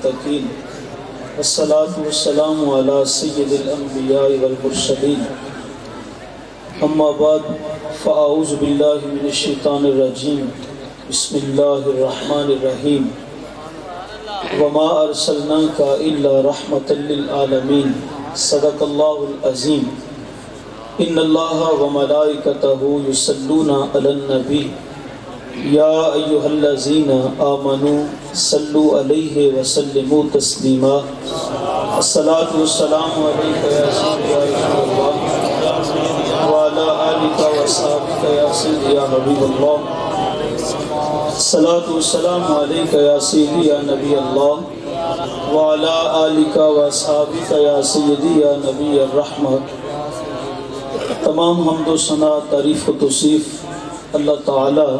المتقين والصلاة والسلام على سید الانبیاء والمرسلین اما بعد فاعوذ باللہ من الشیطان الرجیم بسم اللہ الرحمن الرحیم وما ارسلناک الا رحمۃ للعالمین صدق اللہ العظیم ان اللہ وملائکتہ یصلون علی النبی یا ایہا الذین آمنوا صلوا علیہ وسلموا تسلیما الصلاۃ والسلام علیک یا سیدی یا رسول اللہ وعلی آلک واصحابک یا سیدی یا حبیب اللہ الصلاۃ والسلام علیک یا سیدی یا نبی اللہ وعلی آلک واصحابک یا سیدی یا نبی الرحمہ۔ تمام حمد و ثنا تعریف و توصیف اللہ تعالی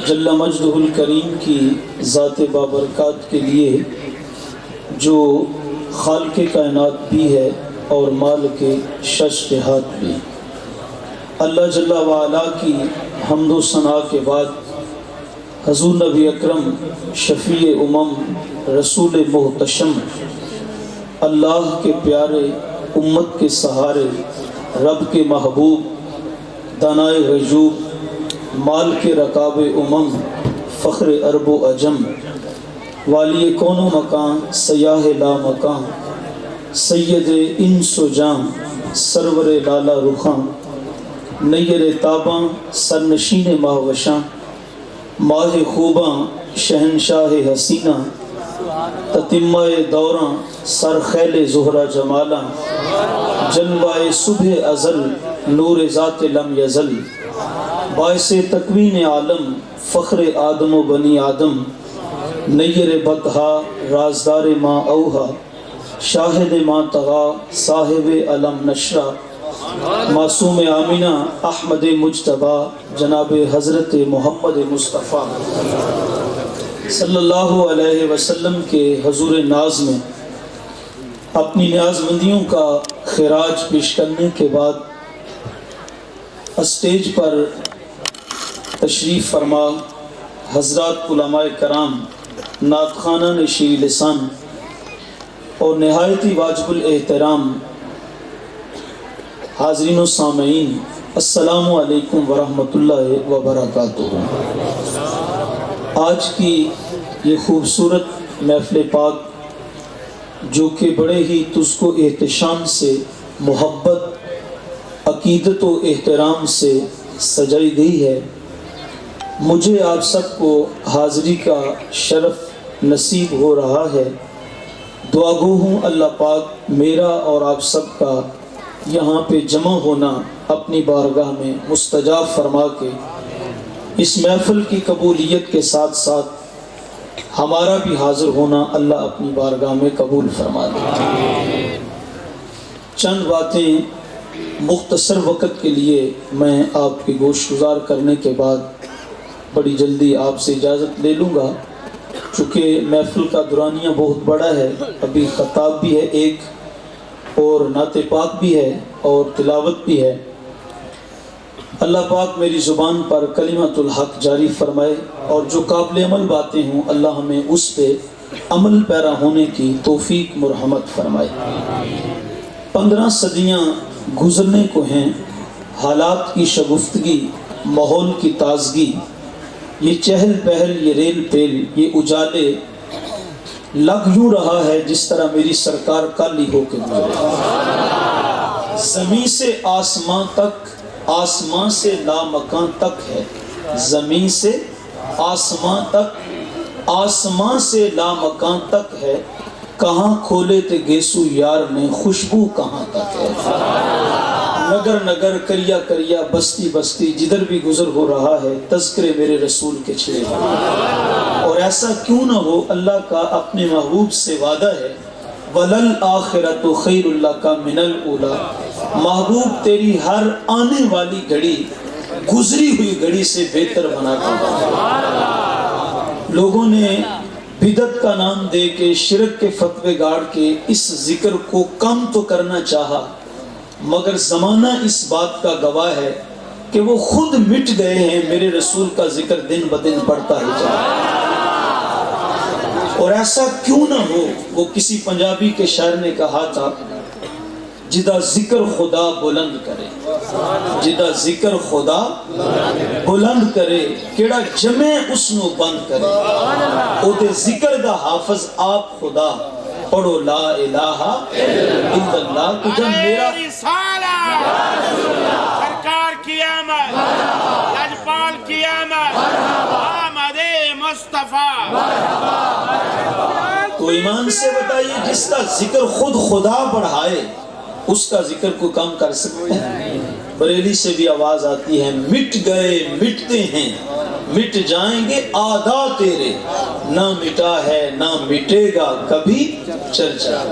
جل مجدہ الکریم کی ذات بابرکات کے لیے جو خالق کائنات بھی ہے اور مالک شش جہات بھی۔ اللہ جل وعلا کی حمد و ثنا کے بعد حضور نبی اکرم شفیع امم رسول محتشم اللہ کے پیارے امت کے سہارے رب کے محبوب دانائے غیوب مال کے رکاب امم فخر عرب و عجم والی کون و مکان سیاہ لا مکان سید انس و جان سرور لالا رخاں نیر تاباں سرنشین ماہوشاں ماہ خوباں شہنشاہ حسینہ تتمہ دوراں سر خیل زہرہ جمالاں جلوہ صبح ازل نور ذات لم یزل باعث تکوین عالم فخر آدم و بنی آدم نیر بطحا رازدار ما اوہا شاہد ما تغا صاحب علم نشرہ معصوم آمینہ احمد مجتبہ جناب حضرت محمد مصطفیٰ صلی اللہ علیہ وسلم کے حضور ناز میں اپنی نیاز مندیوں کا خراج پیش کرنے کے بعد اسٹیج پر تشریف فرما حضرات علماء کرام نعت خوانان شیریں لسان اور نہایت ہی واجب الاحترام حاضرین و سامعین السلام علیکم ورحمۃ اللہ وبرکاتہ۔ آج کی یہ خوبصورت محفل پاک جو کہ بڑے ہی تجھ کو احتشام سے محبت عقیدت و احترام سے سجائی گئی ہے، مجھے آپ سب کو حاضری کا شرف نصیب ہو رہا ہے۔ دعا گو ہوں اللہ پاک میرا اور آپ سب کا یہاں پہ جمع ہونا اپنی بارگاہ میں مستجاب فرما کے اس محفل کی قبولیت کے ساتھ ساتھ ہمارا بھی حاضر ہونا اللہ اپنی بارگاہ میں قبول فرما دے۔ چند باتیں مختصر وقت کے لیے میں آپ کی گوش گزار کرنے کے بعد بڑی جلدی آپ سے اجازت لے لوں گا، چونکہ محفل کا دورانیہ بہت بڑا ہے، ابھی خطاب بھی ہے ایک اور نعت پاک بھی ہے اور تلاوت بھی ہے۔ اللہ پاک میری زبان پر کلمۃ الحق جاری فرمائے اور جو قابل عمل باتیں ہوں اللہ ہمیں اس پہ عمل پیرا ہونے کی توفیق مرحمت فرمائے۔ 15 صدیاں گزرنے کو ہیں، حالات کی شگفتگی ماحول کی تازگی یہ چہل پہل یہ ریل پیل یہ اجالے لگ یوں رہا ہے جس طرح میری سرکار کالی ہو کے گزرے۔ زمین سے آسمان تک آسمان سے لامکان تک ہے، زمین سے آسمان تک آسمان سے لامکان تک ہے، کہاں کھولے تھے گیسو یار نے خوشبو کہاں تک ہے۔ نگر نگر کریا کریا بستی بستی جدھر بھی گزر ہو رہا ہے تذکرے میرے رسول کے چھڑے ہوئے، اور ایسا کیوں نہ ہو اللہ کا اپنے محبوب سے وعدہ ہے وَلَلْآخِرَةُ خَيْرٌ لَكَ مِنَ الْأُولَىٰ، محبوب تیری ہر آنے والی گھڑی گزری ہوئی گھڑی سے بہتر بنا کر۔ لوگوں نے بدعت کا نام دے کے شرک کے فتوے گاڑ کے اس ذکر کو کم تو کرنا چاہا، مگر زمانہ اس بات کا گواہ ہے کہ وہ خود مٹ گئے ہیں، میرے رسول کا ذکر دن بدن بڑھتا ہی جا رہا ہے۔ اور ایسا کیوں نہ ہو، وہ کسی پنجابی کے شاعر نے کہا تھا، جدا ذکر خدا بلند کرے، جدا ذکر خدا بلند کرے، کیڑا جمع اس نو بند کرے، او دے ذکر دا حافظ آپ خدا، پڑھو لا الہ الا اللہ۔ تو جب میرا سرکار کی آمد، لجپال کی آمد، آمد مصطفیٰ، تو ایمان سے بتائیے، جس کا ذکر خود خدا بڑھائے اس کا ذکر کو کم کر سکتے ہیں؟ بریلی سے بھی آواز آتی ہے، مٹ گئے مٹتے ہیں، مٹ جائیں گے آدھا تیرے، نہ مٹا ہے نہ مٹے گا کبھی چرچا۔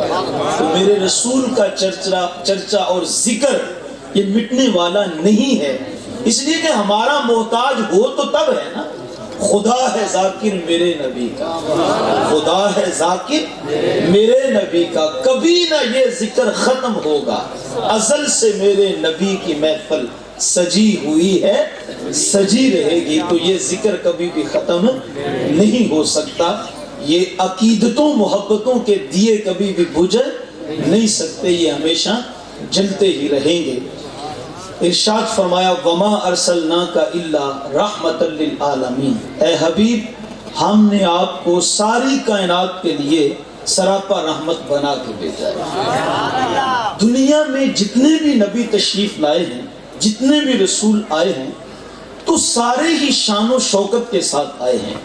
تو میرے رسول کا چرچا اور ذکر یہ مٹنے والا نہیں ہے، اس لیے کہ ہمارا محتاج ہو تو تب ہے نا۔ خدا ہے ذاکر میرے نبی کا، خدا ہے ذاکر میرے نبی کا، کبھی نہ یہ ذکر ختم ہوگا، ازل سے میرے نبی کی محفل سجی ہوئی ہے، سجی رہے گی، تو یہ ذکر کبھی بھی ختم نہیں ہو سکتا۔ یہ عقیدتوں محبتوں کے دیے کبھی بھی بجھ نہیں سکتے، یہ ہمیشہ جلتے ہی رہیں گے۔ ارشاد فرمایا وما ارسلناک الا رحمۃ للعالمین، اے حبیب ہم نے آپ کو ساری کائنات کے لیے سراپا رحمت بنا کے بھیجا ہے۔ دنیا میں جتنے بھی نبی تشریف لائے ہیں، جتنے بھی رسول آئے ہیں، تو سارے ہی شان و شوکت کے ساتھ آئے ہیں،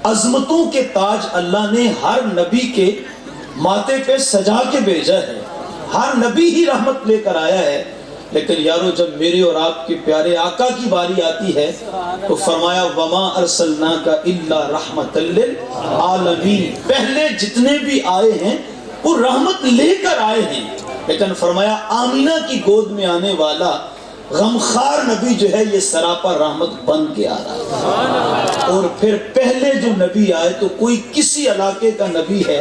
عظمتوں کے تاج اللہ نے ہر نبی کے ماتھے پہ سجا کے بھیجا ہے، ہر نبی ہی رحمت لے کر آیا ہے۔ لیکن یارو جب میرے اور آپ کے پیارے آقا کی باری آتی ہے تو فرمایا وما ارسلناک الا رحمۃ للعالمین، پہلے جتنے بھی آئے ہیں وہ رحمت لے کر آئے ہیں، لیکن فرمایا آمینہ کی گود میں آنے والا غمخوار نبی جو ہے یہ سراپا رحمت بن کے آ رہا ہے۔ اور پھر پہلے جو نبی آئے تو کوئی کسی علاقے کا نبی ہے،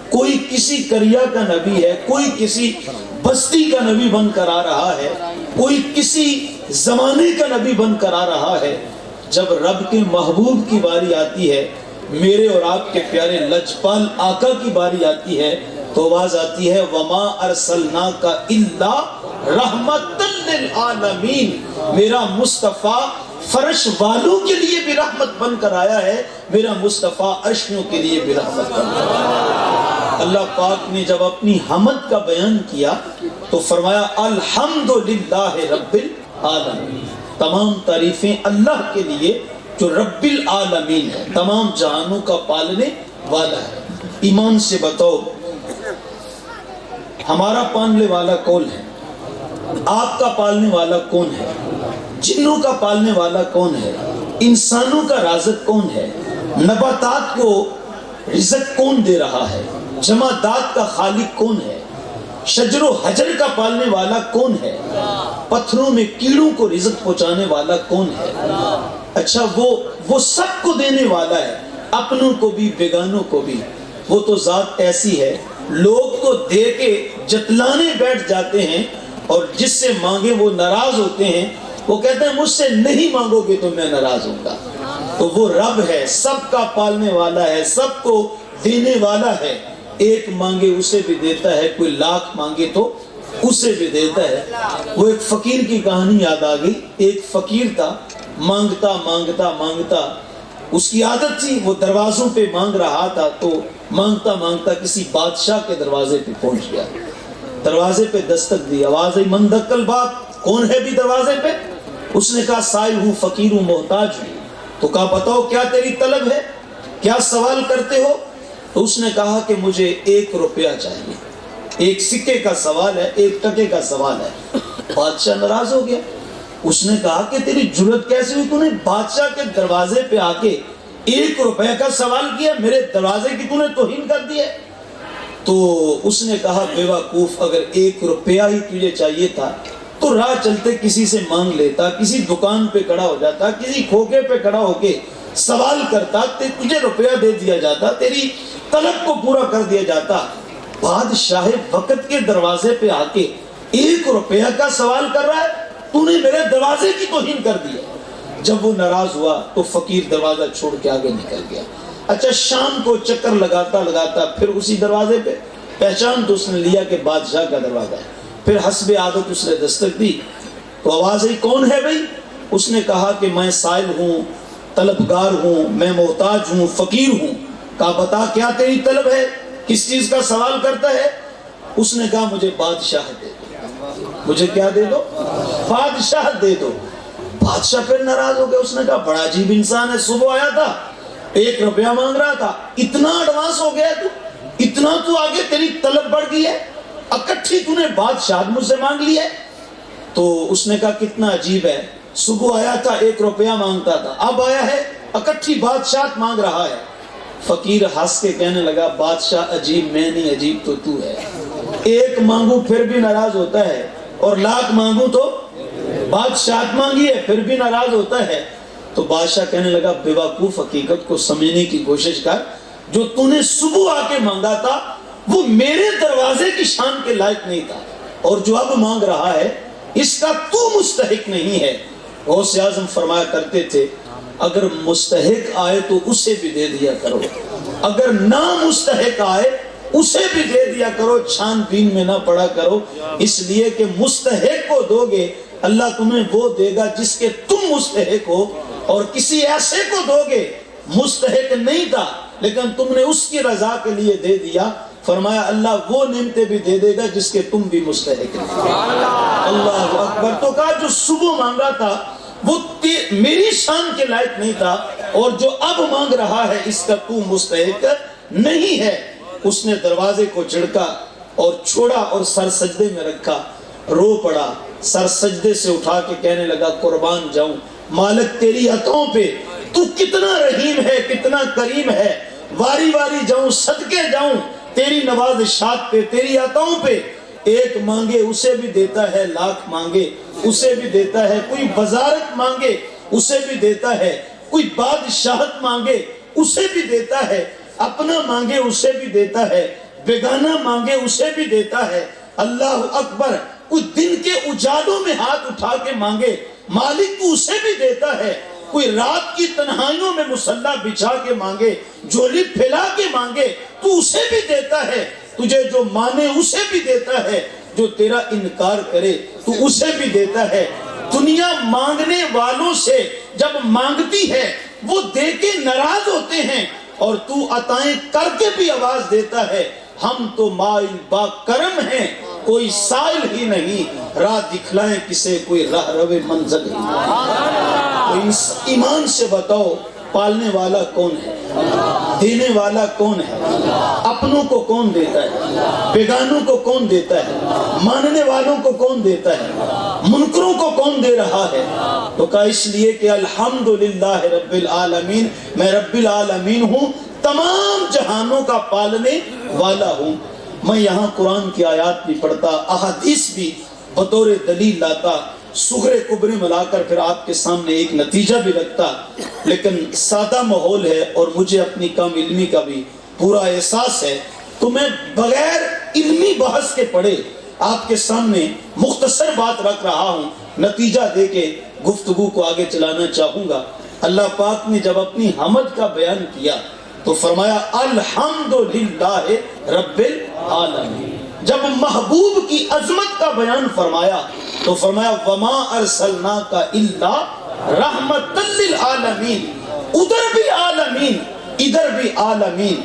کوئی کسی قریہ کا نبی ہے، کوئی کسی بستی کا نبی بن کر آ رہا ہے، کوئی کسی زمانے کا نبی بن کر آ رہا ہے۔ جب رب کے محبوب کی باری آتی ہے، میرے اور آپ کے پیارے لجپال آقا کی باری آتی ہے، تو آواز آتی ہے وما ارسلناک الا رحمت للعالمین، میرا مصطفیٰ فرش والوں کے لیے بھی رحمت بن کر آیا ہے، میرا مصطفیٰ عرشیوں کے لیے بھی رحمت بن کر آیا ہے۔ اللہ پاک نے جب اپنی حمد کا بیان کیا تو فرمایا الحمدللہ رب العالمین، تمام تعریفیں اللہ کے لیے جو رب العالمین ہے، تمام جہانوں کا پالنے والا ہے۔ ایمان سے بتاؤ ہمارا پالنے والا کون ہے؟ آپ کا پالنے والا کون ہے؟ جنوں کا پالنے والا کون ہے؟ انسانوں کا رازق کون ہے؟ نباتات کو رزق کون دے رہا ہے؟ جمادات کا خالق کون ہے؟ شجر و حجر کا پالنے والا کون ہے؟ پتھروں میں کیڑوں کو رزق پہنچانے والا کون ہے؟ اچھا وہ سب کو دینے والا ہے، اپنوں کو بھی بیگانوں کو بھی۔ وہ تو ذات ایسی ہے لوگ کو دے کے جتلانے بیٹھ جاتے ہیں، اور جس سے مانگے وہ ناراض ہوتے ہیں، وہ کہتے ہیں مجھ سے نہیں مانگو گے تو میں ناراض ہوں گا۔ تو وہ رب ہے، سب کا پالنے والا ہے، سب کو دینے والا ہے، ایک مانگے اسے بھی دیتا ہے، کوئی لاکھ مانگے تو اسے بھی دیتا ہے۔ وہ ایک فقیر کی کہانی یاد آ گئی، ایک فقیر تھا، مانگتا مانگتا مانگتا، اس کی عادت تھی وہ دروازوں پہ مانگ رہا تھا، تو مانگتا مانگتا کسی بادشاہ کے دروازے پہ پہنچ گیا، دروازے پہ دستک دی، آواز آئی من دق الباب، کون ہے بھی دروازے پہ؟ اس نے کہا سائل ہوں، فقیر ہوں، محتاج ہوں۔ تو کہا بتاؤ کیا تیری طلب ہے، کیا سوال کرتے ہو؟ تو اس نے کہا کہ مجھے 1 روپیہ چاہیے، 1 سکے کا سوال ہے، 1 ٹکے کا سوال ہے۔ بادشاہ ناراض ہو گیا، اس نے کہا کہ تیری جرت کیسے ہوئی، تو نے بادشاہ کے دروازے پہ آ کے 1 روپے کا سوال کیا، میرے دروازے کی تو نے توہین کر دی ہے۔ تو اس نے کہا بے وقوف، اگر 1 روپیہ ہی تجھے چاہیے تھا تو راہ چلتے کسی سے مانگ لیتا، کسی دکان پہ کھڑا ہو جاتا، کسی کھوکے پہ کھڑا ہو کے سوال کرتا، تجھے روپیہ دے دیا جاتا، تیری طلب کو پورا کر دیا جاتا۔ بادشاہ وقت کے دروازے پہ آ کے 1 روپیہ کا سوال کر رہا ہے، تو نے میرے دروازے کی توہین کر دی ہے۔ جب وہ ناراض ہوا تو فقیر دروازہ چھوڑ کے آگے نکل گیا۔ اچھا شام کو چکر لگاتا لگاتا پھر اسی دروازے پہ پہچان تو اس نے لیا کہ بادشاہ کا دروازہ ہے. پھر حسب عادت اس نے دستک دی تو آواز آئی کون ہے بھائی؟ اس نے کہا کہ میں سائل ہوں، طلبگار ہوں، میں محتاج ہوں، فقیر ہوں. کہا بتا کیا تیری طلب ہے، کس چیز کا سوال کرتا ہے؟ اس نے کہا مجھے بادشاہ دے دو. مجھے کیا دے دو؟ بادشاہ دے دو. بادشاہ پھر ناراض ہو گیا. اس نے کہا بڑا عجیب انسان ہے، صبح آیا تھا 1 روپیہ مانگ رہا تھا، اتنا ایڈوانس ہو گیا تو اتنا تو آگے تیری طلب بڑھ گئی ہے، اکٹھی تو نے بادشاہ مجھ سے مانگ لی ہے. تو اس نے کہا کتنا عجیب ہے، صبح آیا تھا 1 روپیہ مانگتا تھا، اب آیا ہے اکٹھی بادشاہ مانگ رہا ہے. فقیر ہنس کے کہنے لگا بادشاہ عجیب میں نہیں، عجیب تو ہے. 1 مانگوں پھر بھی ناراض ہوتا ہے اور 1,00,000 مانگوں تو بادشاہ مانگی ہے پھر بھی ناراض ہوتا ہے. تو بادشاہ کہنے لگا بیوقوف حقیقت کو سمجھنے کی کوشش کر، جو تو نے صبح آ کے مانگا تھا وہ میرے دروازے کی شان کے لائق نہیں تھا، اور جو اب مانگ رہا ہے اس کا تو مستحق نہیں ہے. غوث اعظم فرمایا کرتے تھے اگر مستحق آئے تو اسے بھی دے دیا کرو، اگر نامستحق آئے اسے بھی دے دیا کرو، چھان بین میں نہ پڑا کرو. اس لیے کہ مستحق کو دو گے اللہ تمہیں وہ دے گا جس کے تم مستحق ہو، اور کسی ایسے کو دو گے مستحق نہیں تھا لیکن تم نے اس کی رضا کے لیے دے دیا، فرمایا اللہ وہ نعمتیں بھی دے دے گا جس کے تم بھی مستحق ہیں. اللہ اکبر. تو کہا جو صبح مانگا تھا وہ میری شان کے لائق نہیں تھا، اور جو اب مانگ رہا ہے اس کا تو مستحق نہیں ہے. اس نے دروازے کو جھڑکا اور چھوڑا اور سر سجدے میں رکھا، رو پڑا، سر سجدے سے اٹھا کے کہنے لگا قربان جاؤں مالک تیری عطاؤں پہ، تو کتنا رحیم ہے، کتنا کریم ہے، واری واری جاؤں، صدقے جاؤں تیری نوازشات پہ، تیری عطاؤں پہ. 1 مانگے اسے بھی دیتا ہے، 1,00,000 مانگے اسے بھی دیتا ہے، کوئی وزارت مانگے اسے بھی دیتا ہے، کوئی بادشاہت مانگے اسے بھی دیتا ہے، اپنا مانگے اسے بھی دیتا ہے، بیگانہ مانگے اسے بھی دیتا ہے. اللہ اکبر. کوئی دن کے اجالوں میں ہاتھ اٹھا کے مانگے مالک تو اسے بھی دیتا ہے، کوئی رات کی تنہائیوں میں مصلی بچھا کے مانگے، جولی پھیلا کے مانگے تو اسے بھی دیتا ہے. تجھے جو مانے اسے بھی دیتا ہے، جو تیرا انکار کرے تو اسے بھی دیتا ہے. دنیا مانگنے والوں سے جب مانگتی ہے وہ دے کے ناراض ہوتے ہیں، اور تو عطائیں کر کے بھی آواز دیتا ہے ہم تو مائل با کرم ہیں، کوئی سائل ہی نہیں، راہ دکھلائیں کسے کوئی راہ روے منزل ہی نہیں. ایمان سے بتاؤ پالنے والا کون ہے، دینے والا کون ہے، اپنوں کو کون دیتا ہے، بیگانوں کو کون دیتا ہے، ماننے والوں کو کون دیتا ہے، منکروں کو کون دے رہا ہے. تو کہا اس لیے کہ الحمدللہ رب العالمین، میں رب العالمین ہوں، تمام جہانوں کا پالنے والا ہوں. میں یہاں قرآن کی آیات بھی پڑھتا، احادیث بھی بطور دلیل لاتا، صغرے کبرے ملا کر پھر آپ کے سامنے ایک نتیجہ بھی رکھتا، لیکن سادہ ماحول ہے اور مجھے اپنی کم علمی کا بھی پورا احساس ہے، تو میں بغیر علمی بحث کے پڑھے آپ کے سامنے مختصر بات رکھ رہا ہوں، نتیجہ دے کے گفتگو کو آگے چلانا چاہوں گا. اللہ پاک نے جب اپنی حمد کا بیان کیا تو فرمایا الحمدللہ رب العالمین. جب محبوب کی عظمت کا بیان فرمایا تو فرمایا وما ارسلناک الا رحمت للعالمین. ادھر بھی عالمین ادھر بھی عالمین.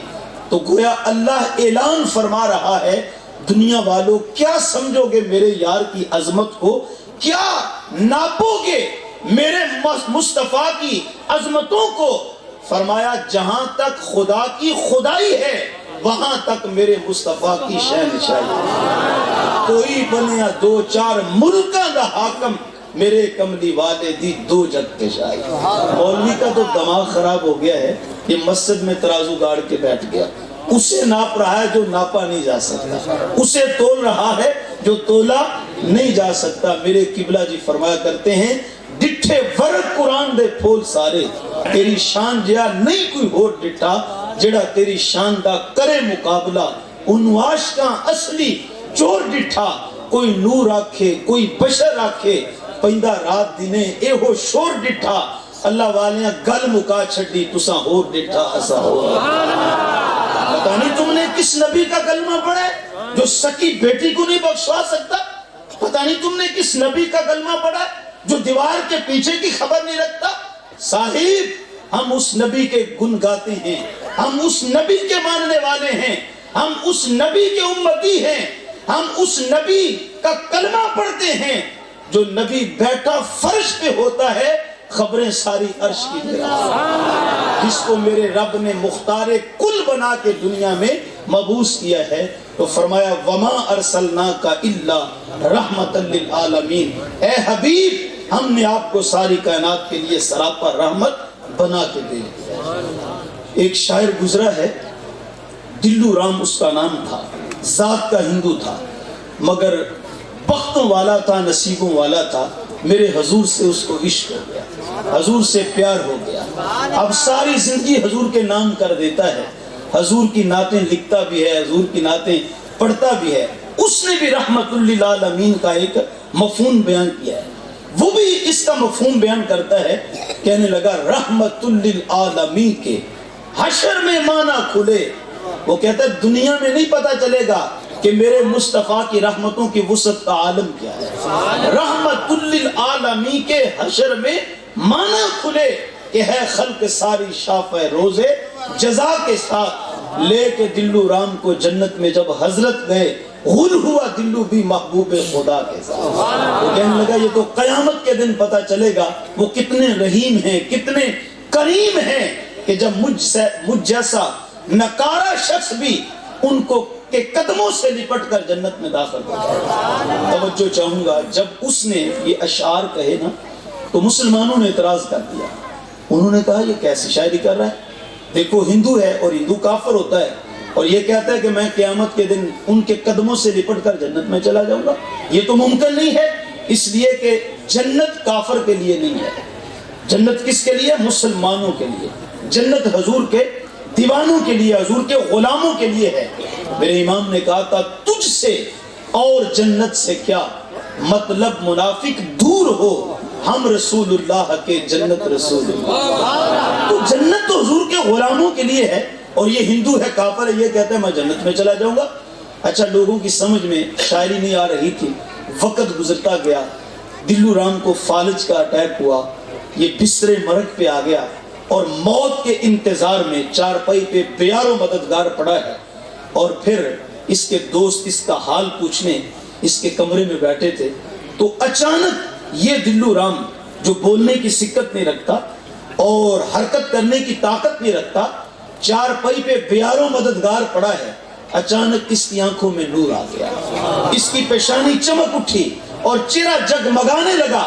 تو گویا اللہ اعلان فرما رہا ہے دنیا والوں کیا سمجھو گے میرے یار کی عظمت کو، کیا ناپو گے میرے مصطفیٰ کی عظمتوں کو. فرمایا جہاں تک خدا کی خدائی ہے وہاں تک میرے مصطفیٰ کی شہنشاہی ہے. کوئی بنیا 2-4 ملکاں دا حاکم، میرے کملی والے دی 2 جگ کے شاہی. مولوی کا تو دماغ خراب ہو گیا ہے، یہ مسجد میں ترازو گاڑ کے بیٹھ گیا، اسے ناپ رہا ہے جو ناپا نہیں جا سکتا، اسے تول رہا ہے جو تولا نہیں جا سکتا. میرے قبلہ جی فرمایا کرتے ہیں ڈٹھے ورق قرآن دے پھول سارے، تیری شان جیا نہیں کوئی ہور ڈٹھا جڑا تیری شان دا کرے مقابلہ. انواش کا اصلی چور ڈٹھا، کوئی نور آکھے کوئی بشر آکھے، پیندہ رات دینے اے ہو شور ڈٹھا، اللہ والیاں گل مکا چھڑی تساں ہور ڈٹھا اسا ہور۔ پتہ نہیں تم نے کس نبی کا کلمہ پڑھا ہے جو سکی بیٹی کو نہیں بخشوا سکتا؟ پتہ نہیں تم نے کس نبی کا کلمہ پڑھا ہے جو دیوار کے پیچھے کی خبر نہیں رکھتا؟ صاحب ہم اس نبی کے گن گاتے ہیں، ہم اس نبی کے ماننے والے ہیں، ہم اس نبی کے امتی ہیں، ہم اس نبی کا کلمہ پڑھتے ہیں جو نبی بیٹھا فرش پہ ہوتا ہے خبریں ساری عرش کی طرح، جس کو میرے رب نے مختار کل بنا کے دنیا میں مبعوث کیا ہے۔ تو فرمایا وما ارسلناک الا رحمۃ للعالمین، اے حبیب ہم نے آپ کو ساری کائنات کے لیے سراپا رحمت بنا کے دے دیا۔ ایک شاعر گزرا ہے، دلو رام اس کا نام تھا، ذات کا ہندو تھا مگر بختوں والا تھا، نصیبوں والا تھا۔ میرے حضور سے اس کو عشق ہو گیا، حضور سے پیار ہو گیا، اب ساری زندگی حضور کے نام کر دیتا ہے، حضور کی نعتیں لکھتا بھی ہے، حضور کی نعتیں پڑھتا بھی ہے۔ اس نے بھی رحمت للعالمین کا ایک مفہوم بیان کیا ہے، وہ بھی اس کا مفہوم بیان کرتا ہے، کہنے لگا رحمت للعالمین کے حشر میں معنی کھلے۔ وہ کہتا ہے دنیا میں نہیں پتا چلے گا کہ میرے مصطفیٰ کی رحمتوں کی وسعت کا عالم کیا ہے۔ رحمت للعالمین کے حشر میں معنی کھلے کہ ہے خلق ساری شافع روزے جزا کے ساتھ، لے کے دلو رام کو جنت میں جب حضرت گئے غل ہوا دلو بھی محبوب خدا کے ساتھ۔ وہ کہنے لگا یہ تو قیامت کے دن پتا چلے گا وہ کتنے رحیم ہیں، کتنے کریم ہیں کہ جب مجھ جیسا نکارا شخص بھی ان کو کے قدموں سے لپٹ کر جنت میں داخل ہو جائے۔ توجہ چاہوں گا، جب اس نے یہ اشعار کہے نا تو مسلمانوں نے اعتراض کر دیا، انہوں نے کہا یہ کیسی شاعری کر رہا ہے؟ دیکھو ہندو ہے اور ہندو کافر ہوتا ہے اور یہ کہتا ہے کہ میں قیامت کے دن ان کے قدموں سے لپٹ کر جنت میں چلا جاؤں گا، یہ تو ممکن نہیں ہے، اس لیے کہ جنت کافر کے لیے نہیں ہے، جنت کس کے لیے؟ مسلمانوں کے لیے، جنت حضور کے دیوانوں کے لیے، حضور کے غلاموں کے لیے ہے۔ میرے امام نے کہا تھا تجھ سے اور جنت سے کیا مطلب منافق دور ہو، ہم رسول اللہ کے جنت رسول اللہ۔ تو جنت تو حضور کے غلاموں کے لیے ہے اور یہ ہندو ہے، کافر ہے، یہ کہتا ہے میں جنت میں چلا جاؤں گا۔ اچھا لوگوں کی سمجھ میں شاعری نہیں آ رہی تھی، وقت گزرتا گیا، دلو رام کو فالج کا اٹیک ہوا، یہ بستر مرگ پہ آ گیا اور موت کے انتظار میں چارپائی پہ بیارو مددگار پڑا ہے، اور پھر اس کے دوست اس کا حال پوچھنے اس کے کمرے میں بیٹھے تھے تو اچانک یہ دلو رام جو بولنے کی سکت نہیں رکھتا اور حرکت کرنے کی طاقت نہیں رکھتا، چارپائی پہ بیارو مددگار پڑا ہے، اچانک اس کی آنکھوں میں نور آ گیا، اس کی پیشانی چمک اٹھی اور چہرہ جگمگانے لگا،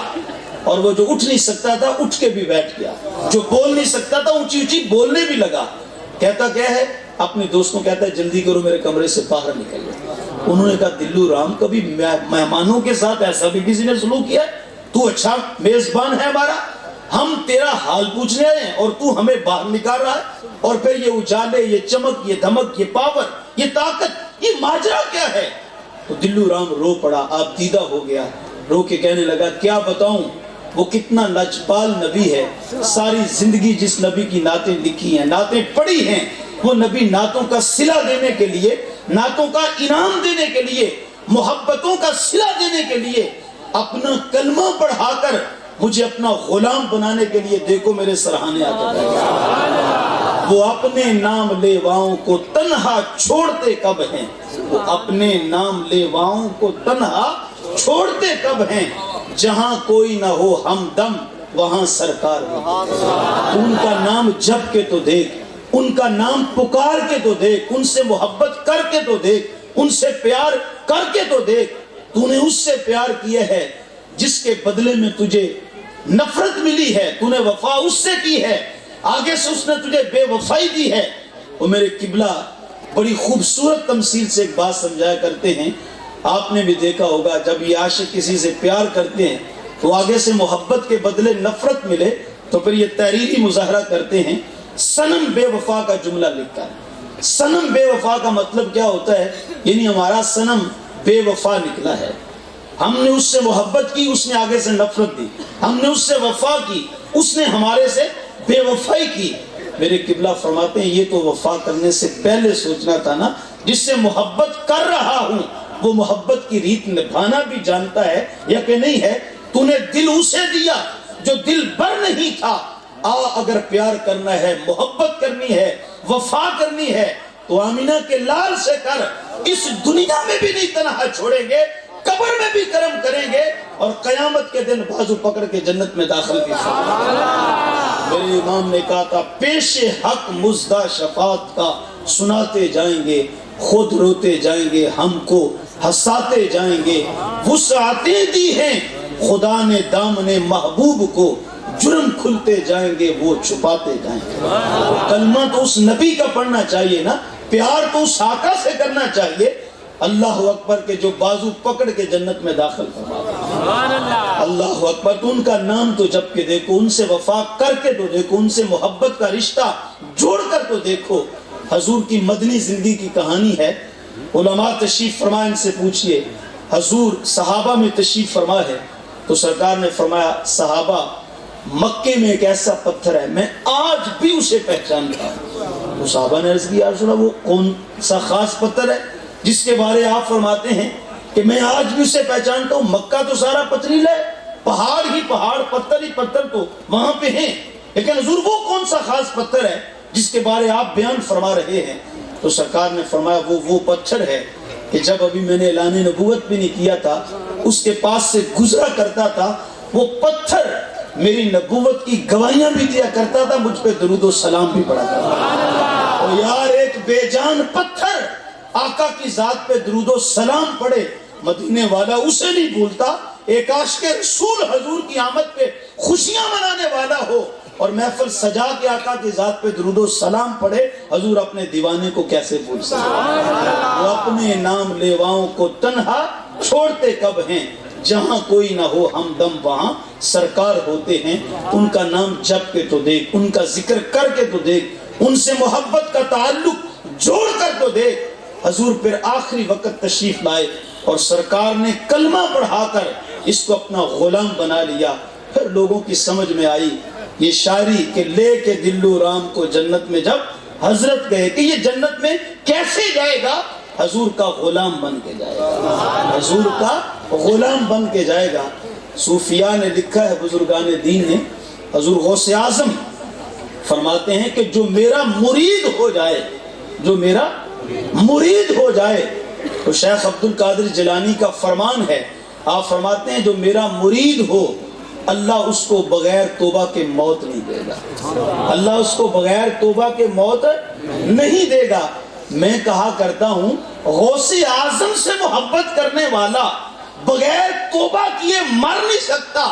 اور وہ جو اٹھ نہیں سکتا تھا اٹھ کے بھی بیٹھ گیا، جو بول نہیں سکتا تھا اونچی اونچی بولنے بھی لگا۔ کہتا کیا ہے؟ اپنے دوستوں کہتا ہے جلدی کرو میرے کمرے سے باہر نکل جائے۔ انہوں نے کہا دلو رام کبھی مہمانوں کے ساتھ ایسا بھی کسی نے سلوک کیا؟ تو اچھا میزبان ہے ہمارا، ہم تیرا حال پوچھنے آئے ہیں اور تو ہمیں باہر نکال رہا ہے، اور پھر یہ اجالے، یہ چمک، یہ دھمک، یہ پاور، یہ طاقت، یہ ماجرا کیا ہے؟ تو دلو رام رو پڑا، آپ دیدہ ہو گیا، رو کے کہنے لگا کیا بتاؤں وہ کتنا لجپال نبی ہے، ساری زندگی جس نبی کی نعتیں لکھی ہیں، نعتیں پڑھی ہیں، وہ نبی نعتوں کا صلہ دینے کے لیے، نعتوں کا انعام دینے کے لیے، محبتوں کا صلہ دینے کے لیے اپنا کلمہ پڑھا کر مجھے اپنا غلام بنانے کے لیے دیکھو میرے سرہانے آتے ہیں۔ وہ اپنے نام لیواؤں کو تنہا چھوڑتے کب ہیں، وہ اپنے نام لیواؤں کو تنہا چھوڑتے کب ہیں، جہاں کوئی نہ ہو ہمدم وہاں سرکار ہو۔ ان کا نام جپ کے تو دیکھ، ان کا نام پکار کے تو دیکھ، ان سے محبت کر کے تو دیکھ، ان سے پیار کر کے تو دیکھ۔ تو نے اس سے پیار کیا ہے جس کے بدلے میں تجھے نفرت ملی ہے، تو نے وفا اس سے کی ہے، آگے سے اس نے تجھے بے وفائی دی ہے۔ وہ میرے قبلہ بڑی خوبصورت تمثیل سے ایک بات سمجھایا کرتے ہیں، آپ نے بھی دیکھا ہوگا جب یہ عاشق کسی سے پیار کرتے ہیں تو آگے سے محبت کے بدلے نفرت ملے تو پھر یہ تحریری مظاہرہ کرتے ہیں، صنم بے وفا کا جملہ لکھتا ہے۔ صنم بے وفا کا مطلب کیا ہوتا ہے؟ یعنی ہمارا صنم بے وفا نکلا ہے، ہم نے اس سے محبت کی، اس نے آگے سے نفرت دی، ہم نے اس سے وفا کی، اس نے ہمارے سے بے وفائی کی. میرے قبلہ فرماتے ہیں یہ تو وفا کرنے سے پہلے سوچنا تھا نا, جس سے محبت کر رہا ہوں وہ محبت کی ریت نبھانا بھی جانتا ہے یا کہ نہیں ہے. تو نے دل اسے دیا جو دل بر نہیں تھا. اگر پیار کرنا ہے, محبت کرنی ہے, وفا کرنی ہے تو آمینہ کے لال سے کر. اس دنیا میں بھی نہیں تنہا چھوڑیں گے, قبر میں بھی کرم کریں گے, اور قیامت کے دن بازو پکڑ کے جنت میں داخل بھی کریں گے. میرے امام نے کہا تھا پیش حق مزدہ شفاعت کا سناتے جائیں گے, خود روتے جائیں گے, ہم کو ہنساتے جائیں گے. وسعتیں دی ہیں خدا نے دامن محبوب کو, جرم کھلتے جائیں گے وہ چھپاتے جائیں گے. کلمہ تو اس نبی کا پڑھنا چاہیے نا, پیار تو اس آقا سے کرنا چاہیے. اللہ اکبر کے جو بازو پکڑ کے جنت میں داخل فرماتے ہیں. اللہ اکبر. تو ان کا نام تو جپ کے دیکھو, ان سے وفا کر کے تو دیکھو, ان سے محبت کا رشتہ جوڑ کر تو دیکھو. حضور کی مدنی زندگی کی کہانی ہے. علماء تشریف فرمائے, ان سے پوچھئے حضور صحابہ میں تشریف فرما ہے تو سرکار نے فرمایا صحابہ مکے میں ایک ایسا پتھر ہے میں آج بھی اسے پہچانتا ہوں. تو صحابہ نے عرض کیا رسول اللہ وہ کون سا خاص پتھر ہے جس کے بارے آپ فرماتے ہیں کہ میں آج بھی اسے پہچانتا ہوں؟ مکہ تو سارا پتھریلا ہے, پہاڑ ہی پہاڑ, پتھر ہی پتھر تو وہاں پہ ہیں, لیکن حضور وہ کون سا خاص پتھر ہے جس کے بارے آپ بیان فرما رہے ہیں؟ تو سرکار نے فرمایا وہ پتھر ہے کہ جب ابھی میں نے اعلان نبوت بھی نہیں کیا تھا اس کے پاس سے گزرا کرتا تھا, وہ پتھر میری نبوت کی گواہیاں بھی دیا کرتا تھا, مجھ پہ درود و سلام بھی پڑا کرتا تھا. اور یار ایک بے جان پتھر آقا کی ذات پہ درود و سلام پڑے, مدینے والا اسے نہیں بھولتا. ایک عاشق رسول حضور کی آمد پہ خوشیاں منانے والا ہو اور محفل سجا کے آقا کی ذات پہ درود و سلام پڑھے, حضور اپنے دیوانے کو کیسے بھول سکتے؟ وہ اپنے نام لیواؤں کو تنہا چھوڑتے کب ہیں, جہاں کوئی نہ ہو ہمدم وہاں سرکار ہوتے ہیں. ان کا نام جپ کے تو دیکھ, ان کا ذکر کر کے تو دیکھ, ان سے محبت کا تعلق جوڑ کر تو دیکھ. حضور پھر آخری وقت تشریف لائے اور سرکار نے کلمہ پڑھا کر اس کو اپنا غلام بنا لیا. پھر لوگوں کی سمجھ میں آئی یہ شاعری کہ لے کے دلو رام کو جنت میں جب حضرت گئے کہ یہ جنت میں کیسے جائے گا؟ حضور کا غلام بن کے جائے گا, حضور کا غلام بن کے جائے گا. صوفیاء نے لکھا ہے, بزرگان دین نے, حضور غوث اعظم فرماتے ہیں کہ جو میرا مرید ہو جائے, جو میرا مرید ہو جائے, تو شیخ عبد القادر جیلانی کا فرمان ہے, آپ فرماتے ہیں جو میرا مرید ہو اللہ اس کو بغیر توبہ کے موت نہیں دے گا, اللہ اس کو بغیر توبہ کے موت نہیں دے گا. میں کہا کرتا ہوں غوث اعظم سے محبت کرنے والا بغیر توبہ کیے مر نہیں سکتا,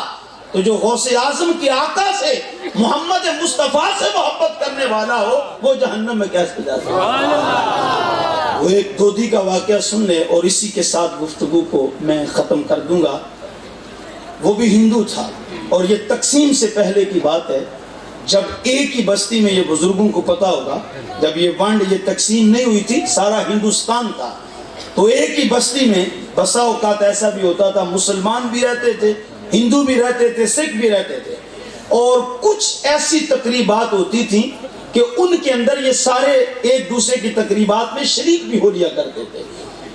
تو جو غوث اعظم کی آقا سے محمد مصطفیٰ سے محبت کرنے والا ہو وہ جہنم میں کیسے جا سکتا؟ وہ ایک دودھی کا واقعہ سن لے اور اسی کے ساتھ گفتگو کو میں ختم کر دوں گا. وہ بھی ہندو تھا اور یہ تقسیم سے پہلے کی بات ہے, جب ایک ہی بستی میں, یہ بزرگوں کو پتا ہوگا, جب یہ ونڈ یہ تقسیم نہیں ہوئی تھی, سارا ہندوستان تھا, تو ایک ہی بستی میں بسا اوقات ایسا بھی ہوتا تھا مسلمان بھی رہتے تھے, ہندو بھی رہتے تھے, سکھ بھی رہتے تھے, اور کچھ ایسی تقریبات ہوتی تھیں کہ ان کے اندر یہ سارے ایک دوسرے کی تقریبات میں شریک بھی ہو لیا کرتے تھے.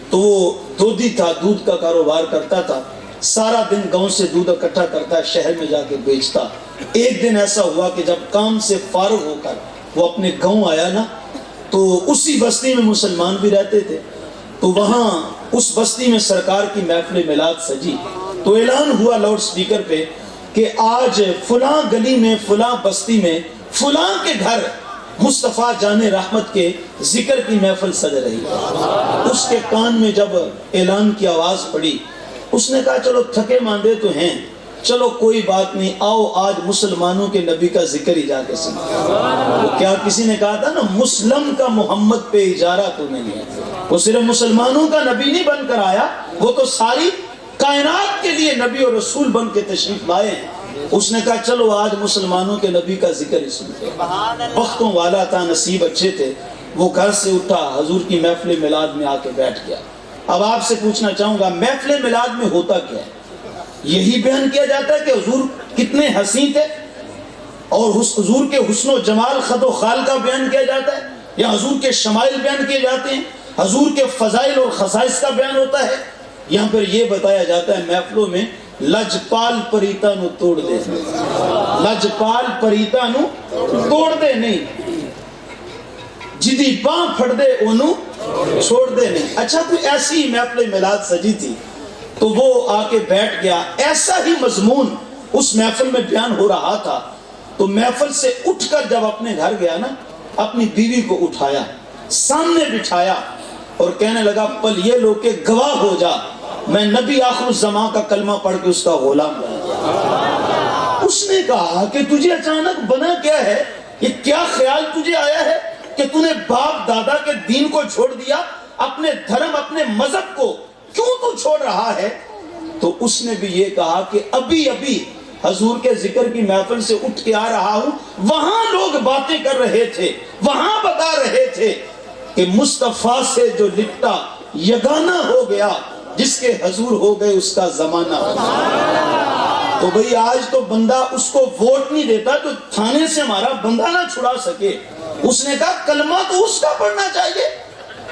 تو وہ دودھی تھا, دودھ کا کاروبار کرتا تھا, سارا دن گاؤں سے دودھ اکٹھا کرتا, شہر میں جا کے بیچتا. ایک دن ایسا ہوا کہ جب کام سے فارغ ہو کر وہ اپنے گاؤں آیا نا, تو اسی بستی میں مسلمان بھی رہتے تھے, تو وہاں اس بستی میں سرکار کی محفل میلاد سجی, تو اعلان ہوا لاؤڈ سپیکر پہ کہ آج فلاں گلی میں, فلاں بستی میں, فلاں کے گھر مصطفیٰ جان رحمت کے ذکر کی محفل سج رہی ہے. اس کے کان میں جب اعلان کی آواز پڑی, اس نے کہا چلو تھکے ماندے تو ہیں, چلو کوئی بات نہیں, آؤ آج مسلمانوں کے نبی کا ذکر ہی جا کے سنیں. وہ کیا کسی نے کہا تھا نا, مسلم کا محمد پہ اجارہ تو نہیں ہے, وہ صرف مسلمانوں کا نبی نہیں بن کر آیا, وہ تو ساری کائنات کے لیے نبی اور رسول بن کے تشریف لائے ہیں. اس نے کہا چلو آج مسلمانوں کے نبی کا ذکر ہی سنتے ہیں. بختوں والا تھا, نصیب اچھے تھے, وہ گھر سے اٹھا, حضور کی محفل میلاد میں آ کے بیٹھ گیا. اب آپ سے پوچھنا چاہوں گا محفل میلاد میں ہوتا کیا ہے؟ یہی بیان کیا جاتا ہے کہ حضور کتنے حسین تھے, اور حضور کے حسن و جمال خد و خال کا بیان کیا جاتا ہے یا حضور کے شمائل بیان کیے جاتے ہیں، حضور کے فضائل اور خصائص کا بیان ہوتا ہے؟ یہاں پر یہ بتایا جاتا ہے محفلوں میں لجپال پریتا نو توڑ دے، لجپال پریتا نو توڑ دے نہیں، جدی باں پھڑ دے انو چھوڑ دے نہیں۔ اچھا کوئی ایسی محفل میلاد سجی تھی تو وہ آ کے بیٹھ گیا، ایسا ہی مضمون اس محفل میں بیان ہو رہا تھا، تو محفل سے اٹھ کر جب اپنے گھر گیا نا، اپنی بیوی کو اٹھایا، سامنے بٹھایا اور کہنے لگا پل یہ لو کہ گواہ ہو جا میں نبی آخر الزمان کا کلمہ پڑھ کے اس کا غلام بنا۔ اس نے کہا کہ تجھے اچانک بنا کیا ہے، یہ کیا خیال تجھے آیا ہے کہ تو نے باپ دادا کے دین کو چھوڑ دیا، اپنے دھرم اپنے مذہب کو کیوں تو چھوڑ رہا ہے؟ تو اس نے بھی یہ کہا کہ ابھی ابھی حضور کے ذکر کی محفل سے اٹھ کے آ رہا ہوں، وہاں لوگ باتیں کر رہے تھے، وہاں بتا رہے تھے کہ مصطفیٰ سے جو لپٹا یگانہ ہو گیا، جس کے حضور ہو گئے اس کا زمانہ ہو گیا۔ تو بھئی آج تو بندہ اس کو ووٹ نہیں دیتا جو تھانے سے ہمارا بندہ نہ چھڑا سکے۔ اس نے کہا کلمہ تو اس کا پڑھنا چاہیے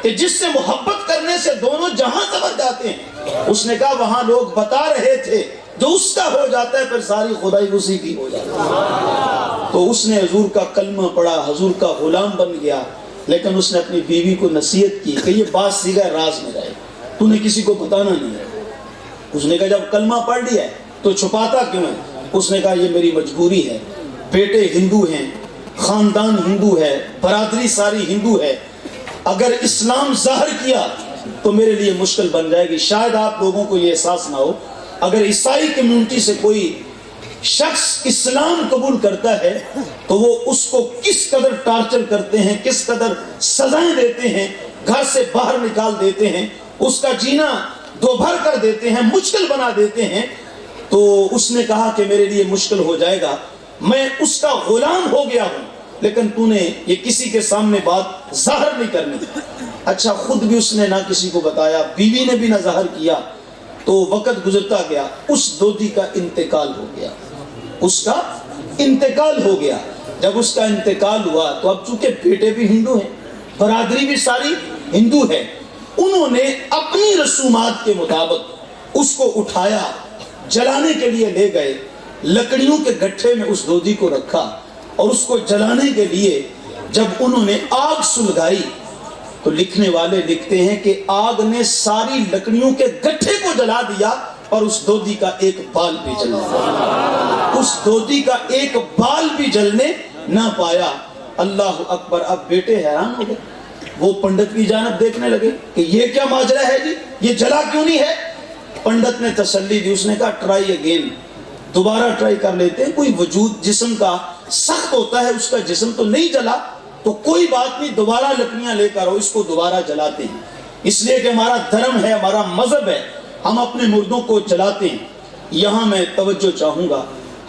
کہ جس سے محبت کرنے سے دونوں جہاں سبر جاتے ہیں۔ اس نے کہا وہاں لوگ بتا رہے تھے جو اس کا ہو جاتا ہے پھر ساری خدائی اسی کی ہو جاتی ہے۔ تو اس نے حضور کا کلمہ پڑھا، حضور کا غلام بن گیا، لیکن اس نے اپنی بیوی کو نصیحت کی کہ یہ بات سیدھا راز میں رہے، تو نے کسی کو بتانا نہیں ہے۔ اس نے کہا جب کلمہ پڑھ لیا ہے تو چھپاتا کیوں ہے؟ اس نے کہا یہ میری مجبوری ہے، بیٹے ہندو ہیں، خاندان ہندو ہے، برادری ساری ہندو ہے، اگر اسلام ظاہر کیا تو میرے لیے مشکل بن جائے گی۔ شاید آپ لوگوں کو یہ احساس نہ ہو، اگر عیسائی کمیونٹی سے کوئی شخص اسلام قبول کرتا ہے تو وہ اس کو کس قدر ٹارچر کرتے ہیں، کس قدر سزائیں دیتے ہیں، گھر سے باہر نکال دیتے ہیں، اس کا جینا دوبھر کر دیتے ہیں، مشکل بنا دیتے ہیں۔ تو اس نے کہا کہ میرے لیے مشکل ہو جائے گا، میں اس کا غلام ہو گیا ہوں، لیکن تو نے یہ کسی کے سامنے بات ظاہر نہیں کرنی۔ اچھا خود بھی اس نے نہ کسی کو بتایا، بیوی نے بھی نہ ظاہر کیا۔ تو وقت گزرتا گیا، اس دودی کا انتقال ہو گیا، اس کا انتقال ہو گیا۔ جب اس کا انتقال ہوا تو اب چونکہ بیٹے بھی ہندو ہیں، برادری بھی ساری ہندو ہے، انہوں نے اپنی رسومات کے مطابق اس کو اٹھایا، جلانے کے لیے لے گئے، لکڑیوں کے گٹھے میں اس دودی کو رکھا اور اس کو جلانے کے لیے جب انہوں نے آگ سلگائی تو لکھنے والے لکھتے ہیں کہ آگ نے ساری لکڑیوں کے گٹھے کو جلا دیا اور اس دودی کا ایک بال بھی جلنے پایا، اس دودی کا ایک بال بھی جلنے نہ پایا۔ اللہ اکبر! اب بیٹے حیران ہو گئے، وہ پنڈت کی جانب دیکھنے لگے کہ یہ کیا ماجرا ہے جی، یہ جلا کیوں نہیں ہے؟ پنڈت نے تسلی دی، اس نے کہا ٹرائی اگین، دوبارہ ٹرائی کر لیتے ہیں، کوئی وجود جسم کا سخت ہوتا ہے، اس کا جسم تو نہیں جلا، تو کوئی بات نہیں، دوبارہ لکڑیاں لے کر اس کو دوبارہ جلاتے ہیں، اس لیے کہ ہمارا دھرم ہے، ہمارا مذہب ہے، ہم اپنے مردوں کو جلاتے ہیں۔ یہاں میں توجہ چاہوں گا،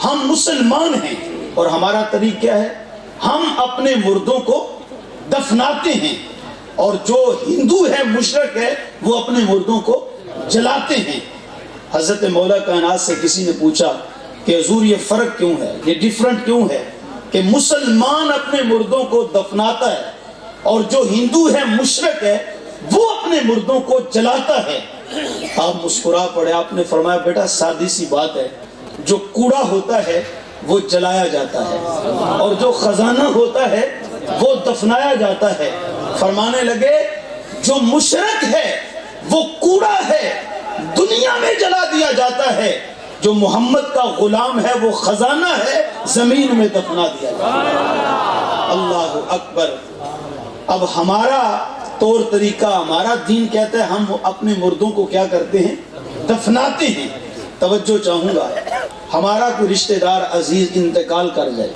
ہم مسلمان ہیں اور ہمارا طریقہ کیا ہے؟ ہم اپنے مردوں کو دفناتے ہیں، اور جو ہندو ہے مشرک ہے وہ اپنے مردوں کو جلاتے ہیں۔ حضرت مولا کائنات سے کسی نے پوچھا کہ حضور یہ فرق کیوں ہے، یہ ڈیفرنٹ کیوں ہے کہ مسلمان اپنے مردوں کو دفناتا ہے اور جو ہندو ہے مشرک ہے وہ اپنے مردوں کو جلاتا ہے؟ آپ مسکرا پڑے، آپ نے فرمایا بیٹا سادی سی بات ہے، جو کوڑا ہوتا ہے وہ جلایا جاتا ہے اور جو خزانہ ہوتا ہے وہ دفنایا جاتا ہے۔ فرمانے لگے جو مشرک ہے وہ کوڑا ہے، دنیا میں جلا دیا جاتا ہے، جو محمد کا غلام ہے وہ خزانہ ہے، زمین میں دفنا دیا جاتا ہے۔ اللہ اکبر! اب ہمارا طور طریقہ، ہمارا دین کہتا ہے ہم اپنے مردوں کو کیا کرتے ہیں؟ دفناتے ہیں۔ توجہ چاہوں گا، ہمارا کوئی رشتہ دار عزیز انتقال کر جائے،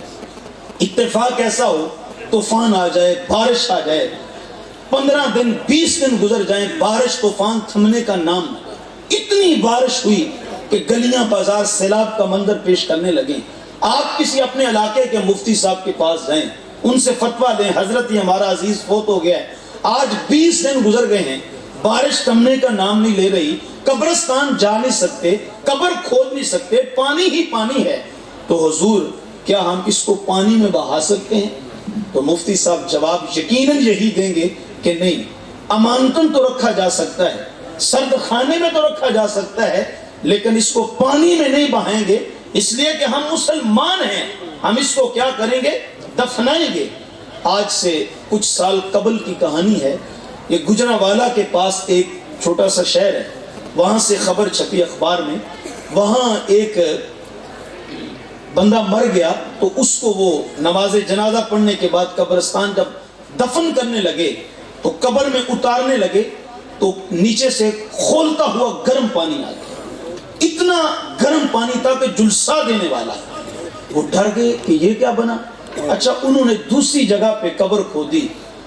اتفاق ایسا ہو، طوفان آ جائے، بارش آ جائے، 15 دن 20 دن گزر جائیں، بارش طوفان تھمنے کا نام، اتنی بارش ہوئی کہ گلیاں بازار سیلاب کا منظر پیش کرنے لگیں۔ آپ کسی اپنے علاقے کے مفتی صاحب کے پاس جائیں، ان سے فتویٰ لیں، حضرت یہ ہمارا عزیز فوت ہو گیا ہے، آج 20 دن گزر گئے ہیں، بارش تھمنے کا نام نہیں لے رہی، قبرستان جا نہیں سکتے، قبر کھود نہیں سکتے، پانی ہی پانی ہے۔ تو حضور کیا ہم اس کو پانی میں بہا سکتے ہیں؟ تو مفتی صاحب جواب یقیناً یہی دیں گے کہ نہیں، امانتن تو رکھا جا سکتا ہے، سرد خانے میں تو رکھا جا سکتا ہے، لیکن اس کو پانی میں نہیں بہائیں گے، اس لیے کہ ہم مسلمان ہیں، ہم اس کو کیا کریں گے؟ دفنائیں گے۔ آج سے کچھ سال قبل کی کہانی ہے، یہ گجرانوالہ کے پاس ایک چھوٹا سا شہر ہے، وہاں سے خبر چھپی اخبار میں، وہاں ایک بندہ مر گیا تو اس کو وہ نماز جنازہ پڑھنے کے بعد قبرستان جب دفن کرنے لگے تو قبر میں اتارنے لگے تو نیچے سے کھولتا ہوا گرم پانی آ گیا، اتنا گرم پانی تھا کہ جلسہ دینے والا۔ وہ ڈر گئے کہ یہ کیا بنا۔ اچھا، انہوں نے دوسری جگہ پہ قبر کھودی،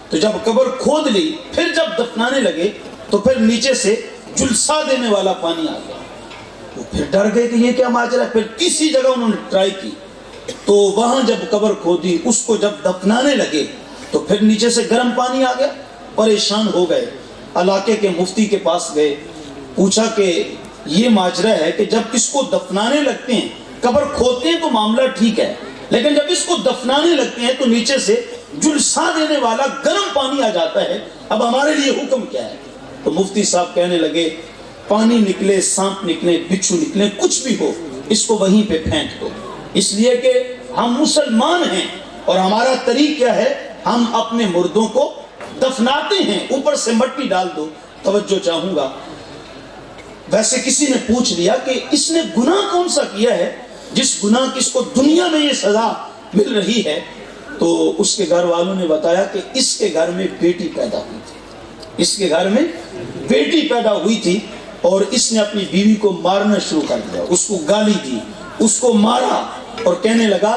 تو جب قبر کھود لی پھر جب دفنانے لگے تو پھر نیچے سے جلسہ دینے والا پانی آ گیا۔ وہ پھر ڈر گئے کہ یہ کیا ماجرا ہے۔ پھر تیسری جگہ انہوں نے ٹرائی کی تو وہاں جب قبر کھودی اس کو جب دفنانے لگے تو پھر نیچے سے گرم پانی آ گیا۔ پریشان ہو گئے، علاقے کے مفتی کے پاس گئے، پوچھا کہ یہ ماجرا ہے کہ جب اس کو دفنانے لگتے ہیں، قبر کھودتے ہیں تو معاملہ ٹھیک ہے، لیکن جب اس کو دفنانے لگتے ہیں تو نیچے سے جلسہ دینے والا گرم پانی آ جاتا ہے، اب ہمارے لیے حکم کیا ہے؟ تو مفتی صاحب کہنے لگے پانی نکلے، سانپ نکلے، بچھو نکلے، کچھ بھی ہو اس کو وہیں پہ پھینک دو، اس لیے کہ ہم مسلمان ہیں اور ہمارا طریق کیا ہے، ہم اپنے مردوں کو دفناتے ہیں، اوپر سے مٹی ڈال دو۔ توجہ چاہوں گا، ویسے کسی نے پوچھ لیا کہ اس نے گناہ کون سا کیا ہے جس گناہ کی اس کو دنیا میں یہ سزا مل رہی ہے؟ تو اس کے گھر والوں نے بتایا کہ اس کے گھر میں بیٹی پیدا ہوئی تھی، اس کے گھر میں بیٹی پیدا ہوئی تھی اور اس نے اپنی بیوی کو مارنا شروع کر دیا، اس کو گالی دی، اس کو مارا اور کہنے لگا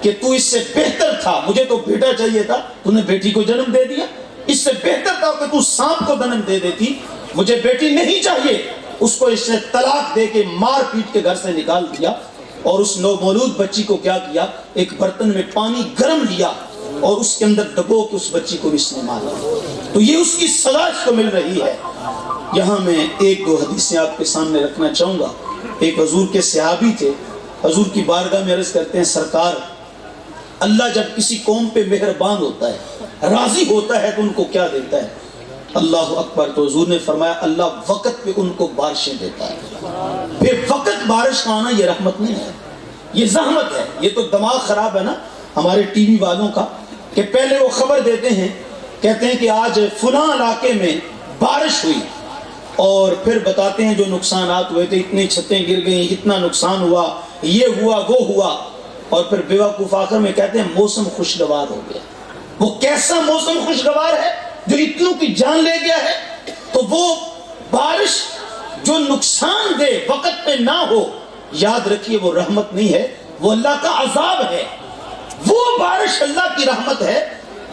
کہ تو اس سے بہتر تھا، مجھے تو بیٹا چاہیے تھا، تو نے بیٹی کو جنم دے دیا، اس سے بہتر تھا کہ تو سانپ کو جنم دے دیتی، مجھے بیٹی نہیں چاہیے۔ اس کو اس نے طلاق دے کے مار پیٹ کے گھر سے نکال دیا اور اس نومولود بچی کو کیا کیا، ایک برتن میں پانی گرم لیا اور اس کے اندر ڈبو کے اس بچی کو اس نے مارا۔ تو یہ اس کی سزا اس کو مل رہی ہے۔ یہاں میں ایک دو حدیثیں آپ کے سامنے رکھنا چاہوں گا۔ ایک حضور کے صحابی تھے، حضور کی بارگاہ میں عرض کرتے ہیں سرکار، اللہ جب کسی قوم پہ مہربان ہوتا ہے، راضی ہوتا ہے تو ان کو کیا دیتا ہے؟ اللہ اکبر۔ تو حضور نے فرمایا اللہ وقت پہ ان کو بارشیں دیتا ہے۔ بے وقت بارش کا آنا یہ رحمت نہیں ہے، یہ زحمت ہے۔ یہ تو دماغ خراب ہے نا ہمارے ٹی وی والوں کا کہ پہلے وہ خبر دیتے ہیں، کہتے ہیں کہ آج فلاں علاقے میں بارش ہوئی اور پھر بتاتے ہیں جو نقصانات ہوئے تھے، اتنی چھتیں گر گئیں، اتنا نقصان ہوا، یہ ہوا وہ ہوا، اور پھر بیوقوف آخر میں کہتے ہیں موسم خوشگوار ہو گیا۔ وہ کیسا موسم خوشگوار ہے جو اتنوں کی جان لے گیا ہے؟ تو وہ بارش جو نقصان دے وقت پہ نہ ہو، یاد رکھیے وہ رحمت نہیں ہے، وہ اللہ کا عذاب ہے۔ وہ بارش اللہ کی رحمت ہے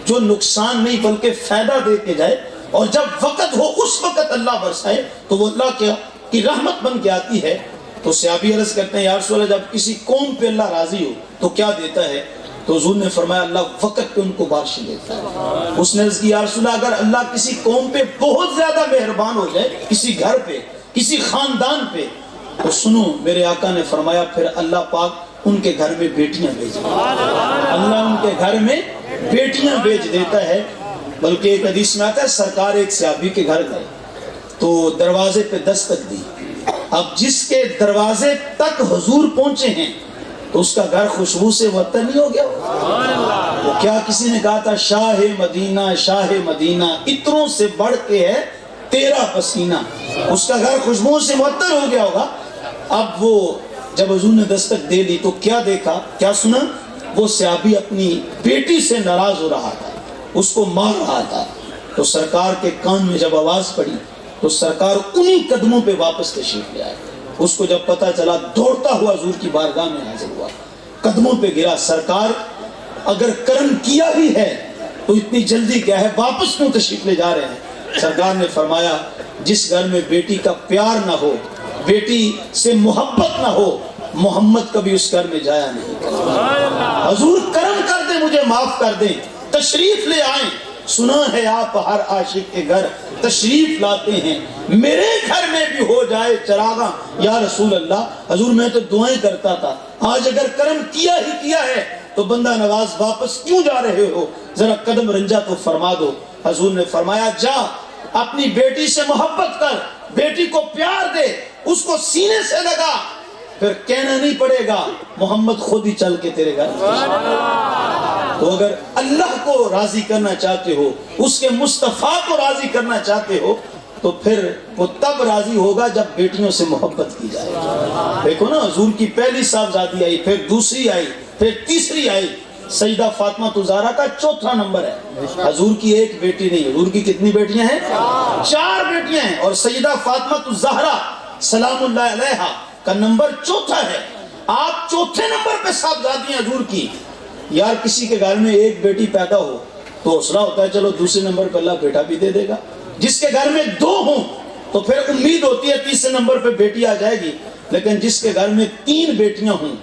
جو نقصان نہیں بلکہ فائدہ دے کے جائے، اور جب وقت ہو اس وقت اللہ برسائے تو وہ اللہ کی رحمت بن کے آتی ہے۔ تو صحابی عرض کرتے ہیں یا رسول اللہ جب کسی قوم پہ اللہ راضی ہو تو کیا دیتا ہے؟ تو حضور نے فرمایا اللہ وقت پہ ان کو بارشیں دیتا ہے۔ اس نے عرض کی یا رسول اللہ اگر اللہ کسی قوم پہ بہت زیادہ مہربان ہو جائے، کسی گھر پہ، کسی خاندان پہ، تو سنو میرے آقا نے فرمایا پھر اللہ پاک ان کے گھر میں بیٹیاں بھیج دیتا ہے، اللہ ان کے گھر میں بیٹیاں بھیج دیتا ہے۔ بلکہ ایک حدیث میں آتا ہے سرکار ایک صحابی کے گھر گئے تو دروازے پہ دستک دی، اب جس کے دروازے تک حضور پہنچے ہیں تو اس کا گھر خوشبو سے معطر نہیں ہو گیا؟ وہ کیا کسی نے کہا تھا شاہ مدینہ شاہ مدینہ عطروں سے بڑھ کے ہے تیرا پسینہ، اس کا گھر خوشبو سے معطر ہو گیا ہوگا۔ اب وہ جب حضور نے دستک دے لی تو کیا دیکھا، کیا سنا؟ وہ صحابی اپنی بیٹی سے ناراض ہو رہا تھا، اس کو مار رہا تھا۔ تو سرکار کے کان میں جب آواز پڑی تو سرکار انہی قدموں پہ واپس تشریف لے آئے۔ اس کو جب پتا چلا دوڑتا ہوا حضور کی بارگاہ میں حاضر ہوا، قدموں پہ گرا، سرکار اگر کرم کیا بھی ہے تو اتنی جلدی کیا ہے، واپس کیوں تشریف لے جا رہے ہیں؟ سرکار نے فرمایا جس گھر میں بیٹی کا پیار نہ ہو، بیٹی سے محبت نہ ہو، محمد کبھی اس گھر میں جایا نہیں۔ حضور کرم کر دیں، مجھے معاف کر دیں، تشریف لے آئیں، سنا ہے آپ ہر عاشق کے گھر تشریف لاتے ہیں، میرے گھر میں بھی ہو جائے چراغاں یا رسول اللہ۔ حضور میں تو دعائیں کرتا تھا، آج اگر کرم کیا ہی کیا ہے تو بندہ نواز واپس کیوں جا رہے ہو، ذرا قدم رنجا تو فرما دو۔ حضور نے فرمایا جا اپنی بیٹی سے محبت کر، بیٹی کو پیار دے، اس کو سینے سے لگا، پھر کہنا نہیں پڑے گا محمد خود ہی چل کے تیرے گھر۔ تو اگر اللہ کو راضی کرنا چاہتے ہو، اس کے مصطفیٰ کو راضی کرنا چاہتے ہو، تو پھر وہ تب راضی ہوگا جب بیٹیوں سے محبت کی جائے۔ دیکھو نا، حضور کی پہلی صاحبزادی آئی، پھر دوسری آئی، پھر تیسری آئی۔ سیدہ فاطمہ الزہرا کا چوتھا نمبر ہے، حضور کی ایک بیٹی نہیں، حضور کی کتنی بیٹیاں ہیں؟ 4 بیٹیاں ہیں، اور سیدہ فاطمہ الزہرا سلام اللہ علیہا کا نمبر چوتھا ہے۔ آپ چوتھے نمبر پہ صاحبزادی ہیں حضور کی۔ یار کسی کے گھر میں ایک بیٹی پیدا ہو تو حوصلہ ہوتا ہے چلو دوسرے نمبر پہ اللہ بیٹا بھی دے دے گا۔ جس کے گھر میں 2 ہوں تو پھر امید ہوتی ہے تیسرے نمبر پہ بیٹی آ جائے گی، لیکن جس کے گھر میں 3 بیٹیاں ہوں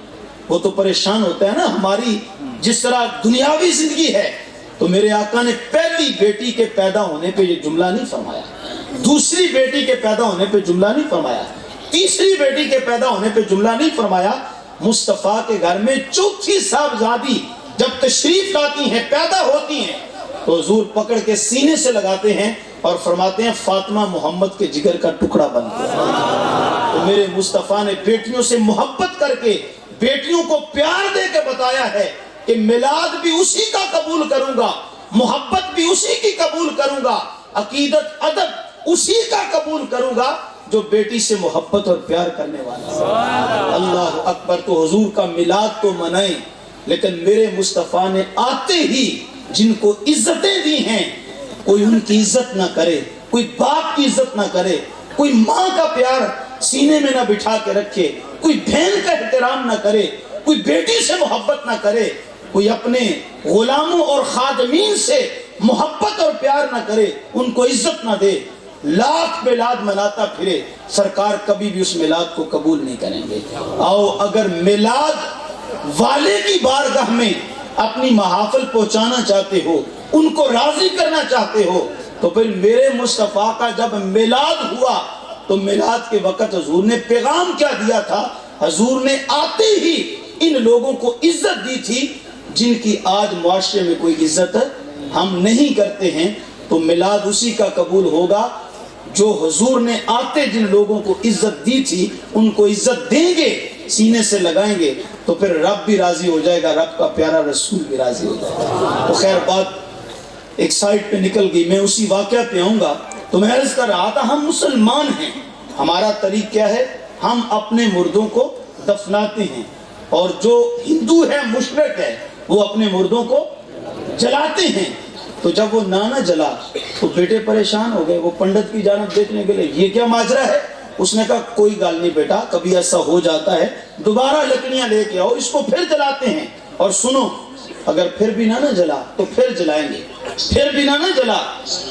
وہ تو پریشان ہوتا ہے نا۔ ہماری جس طرح دنیاوی زندگی ہے، تو میرے آقا نے پہلی بیٹی کے پیدا ہونے پہ یہ جملہ نہیں فرمایا، دوسری بیٹی کے پیدا ہونے پہ جملہ نہیں فرمایا، تیسری بیٹی کے پیدا ہونے پہ جملہ نہیں فرمایا۔ مصطفیٰ کے گھر میں چوتھی صاحبزادی جب تشریف لاتی ہیں، پیدا ہوتی ہیں، تو حضور پکڑ کے سینے سے لگاتے ہیں اور فرماتے ہیں فاطمہ محمد کے جگر کا ٹکڑا بن گیا۔ تو میرے مصطفیٰ نے بیٹیوں سے محبت کر کے، بیٹیوں کو پیار دے کے بتایا ہے کہ میلاد بھی اسی کا قبول کروں گا، محبت بھی اسی کی قبول کروں گا، عقیدت ادب اسی کا قبول کروں گا جو بیٹی سے محبت اور پیار کرنے والا ہے۔ اللہ اکبر۔ تو حضور کا میلاد تو منائیں، لیکن میرے مصطفیٰ نے آتے ہی جن کو عزتیں دی ہیں، کوئی ان کی عزت نہ کرے، کوئی باپ کی عزت نہ کرے، کوئی ماں کا پیار سینے میں نہ بٹھا کے رکھے، کوئی بہن کا احترام نہ کرے، کوئی بیٹی سے محبت نہ کرے، کوئی اپنے غلاموں اور خادمین سے محبت اور پیار نہ کرے، ان کو عزت نہ دے، لاکھ میلاد مناتا پھرے، سرکار کبھی بھی اس میلاد کو قبول نہیں کریں گے۔ آؤ اگر میلاد والے کی بارگاہ میں اپنی محافل پہنچانا چاہتے ہو، ان کو راضی کرنا چاہتے ہو، تو پھر میرے مصطفیٰ کا جب میلاد ہوا تو میلاد کے وقت حضور نے پیغام کیا دیا تھا؟ حضور نے آتے ہی ان لوگوں کو عزت دی تھی جن کی آج معاشرے میں کوئی عزت ہم نہیں کرتے ہیں۔ تو میلاد اسی کا قبول ہوگا جو حضور نے آتے جن لوگوں کو عزت دی تھی، ان کو عزت دیں گے، سینے سے لگائیں گے، تو پھر رب بھی راضی ہو جائے گا، رب کا پیارا رسول بھی راضی ہو جائے گا۔ تو خیر بات ایک سائٹ پہ نکل گئی، میں اسی واقعہ پہ آؤں گا۔ تو میں عرض کر رہا تھا ہم مسلمان ہیں، ہمارا طریق کیا ہے؟ ہم اپنے مردوں کو دفناتے ہیں، اور جو ہندو ہے مشرک ہے وہ اپنے مردوں کو جلاتے ہیں۔ تو جب وہ نانا جلا تو بیٹے پریشان ہو گئے، وہ پنڈت کی جانب دیکھنے کے لیے، یہ کیا ماجرا ہے؟ اس نے کہا کوئی گال نہیں بیٹا، کبھی ایسا ہو جاتا ہے، دوبارہ لکڑیاں لے کے آؤ، اس کو پھر جلاتے ہیں، اور سنو اگر پھر بھی نہ جلا تو پھر جلائیں گے، پھر بھی نہ جلا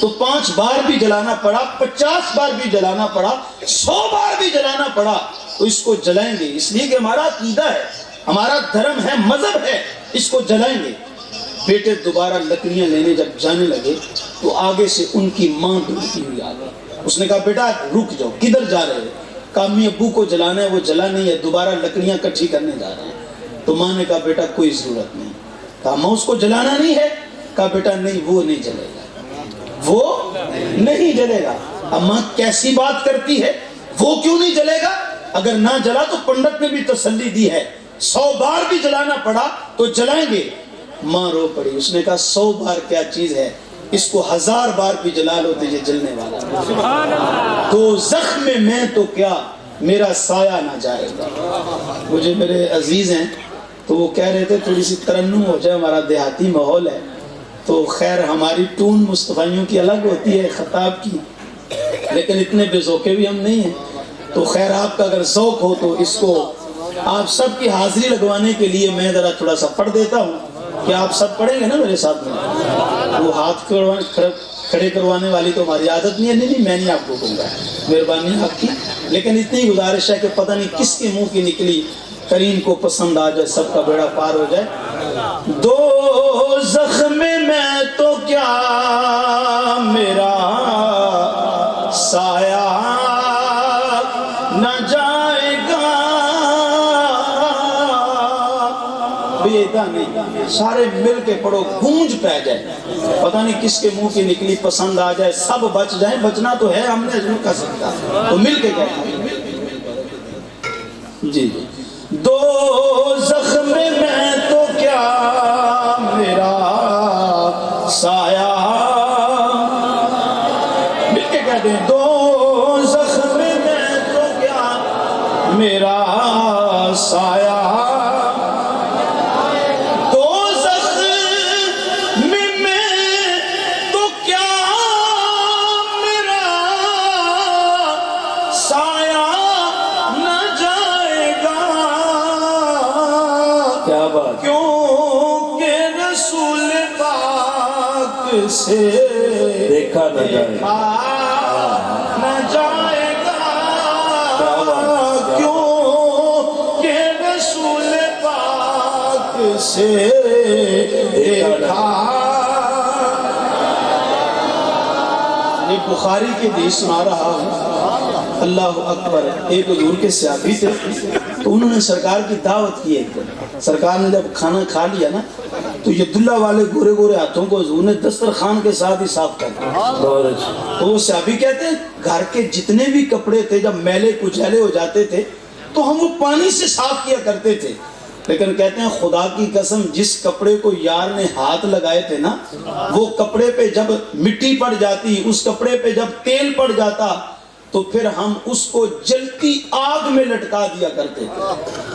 تو 5 بار بھی جلانا پڑا، 50 بار بھی جلانا پڑا، 100 بار بھی جلانا پڑا، تو اس کو جلائیں گے، اس لیے کہ ہمارا عقیدہ ہے، ہمارا دھرم ہے، مذہب ہے، اس کو جلائیں گے۔ بیٹے دوبارہ لکڑیاں لینے جب جانے لگے تو آگے سے ان کی ماں ڈھونڈتی ہوئی آ گئی۔ اس نے کہا بیٹا رک جاؤ، کدھر جا رہے ہو؟ کہا امی ابو کو جلانا ہے، وہ جلا نہیں ہے، دوبارہ لکڑیاں کٹھی کرنے جا رہے ہیں۔ تو ماں نے کہا بیٹا کوئی ضرورت نہیں۔ کہا ماں اس کو جلانا نہیں ہے؟ کہا بیٹا نہیں، وہ نہیں جلے گا، وہ نہیں جلے گا۔ اب ماں کیسی بات کرتی ہے، وہ کیوں نہیں جلے گا؟ اگر نہ جلا تو پنڈت نے بھی تسلی دی ہے، 100 بار بھی جلانا پڑا تو جلائیں گے۔ ماں رو پڑی، اس نے کہا 100 بار کیا چیز ہے، اس کو 1000 بار بھی جلا لو تو یہ جلنے والا۔ تو زخم میں تو کیا میرا سایہ نہ جائے گا۔ مجھے میرے عزیز ہیں تو وہ کہہ رہے تھے تھوڑی سی ترنم ہو جائے، ہمارا دیہاتی ماحول ہے، تو خیر ہماری ٹون مصطفیوں کی الگ ہوتی ہے خطاب کی، لیکن اتنے بے ذوقے بھی ہم نہیں ہیں۔ تو خیر آپ کا اگر ذوق ہو تو اس کو آپ سب کی حاضری لگوانے کے لیے میں ذرا تھوڑا سا پڑھ دیتا ہوں، کہ آپ سب پڑھیں گے نا میرے ساتھ میں؟ وہ ہاتھ کھڑے کروانے والی تو ہماری عادت نہیں ہے، نہیں میں نہیں آپ کو کہوں گا، مہربانی آپ کی، لیکن اتنی گزارش ہے کہ پتہ نہیں کس کے منہ کی نکلی، کریم کو پسند آ جائے، سب کا بیڑا پار ہو جائے۔ دو زخم میں تو کیا کیا میرا سایہ نہ جائے گا. بیدا نہیں، سارے مل کے پڑھو، گونج پہ جائے، پتہ نہیں کس کے منہ کی نکلی، پسند آ جائے، سب بچ جائیں. بچنا تو ہے، ہم نے ضرور کر سکتا تو مل کے گئے. جی دوزخ میں میں تو کیا میرا سایہ، مل کے کہتے ہیں دوزخ میں میں تو کیا میرا سایہ، سے دیکھا نہ جائے گا، کیوں کہ رسول پاک سے دیکھا. یہ بخاری کے حدیث سنا رہا ہوں. اللہ اکبر. ایک حضور کے صحابی تھے تو انہوں نے سرکار کی دعوت کی. ایک دن سرکار نے جب کھانا کھا لیا نا تو یہ عبداللہ والے گورے گورے ہاتھوں کو حضور نے دسترخوان کے ساتھ ہی صاف کر دیا. تو وہ صحابی کہتے ہیں گھر کے جتنے بھی کپڑے تھے جب میلے کچیلے ہو جاتے تھے تو ہم وہ پانی سے صاف کیا کرتے تھے، لیکن کہتے ہیں خدا کی قسم جس کپڑے کو یار نے ہاتھ لگائے تھے نا وہ کپڑے پہ جب مٹی پڑ جاتی، اس کپڑے پہ جب تیل پڑ جاتا تو پھر ہم اس کو جلتی آگ میں لٹکا دیا کرتے تھے.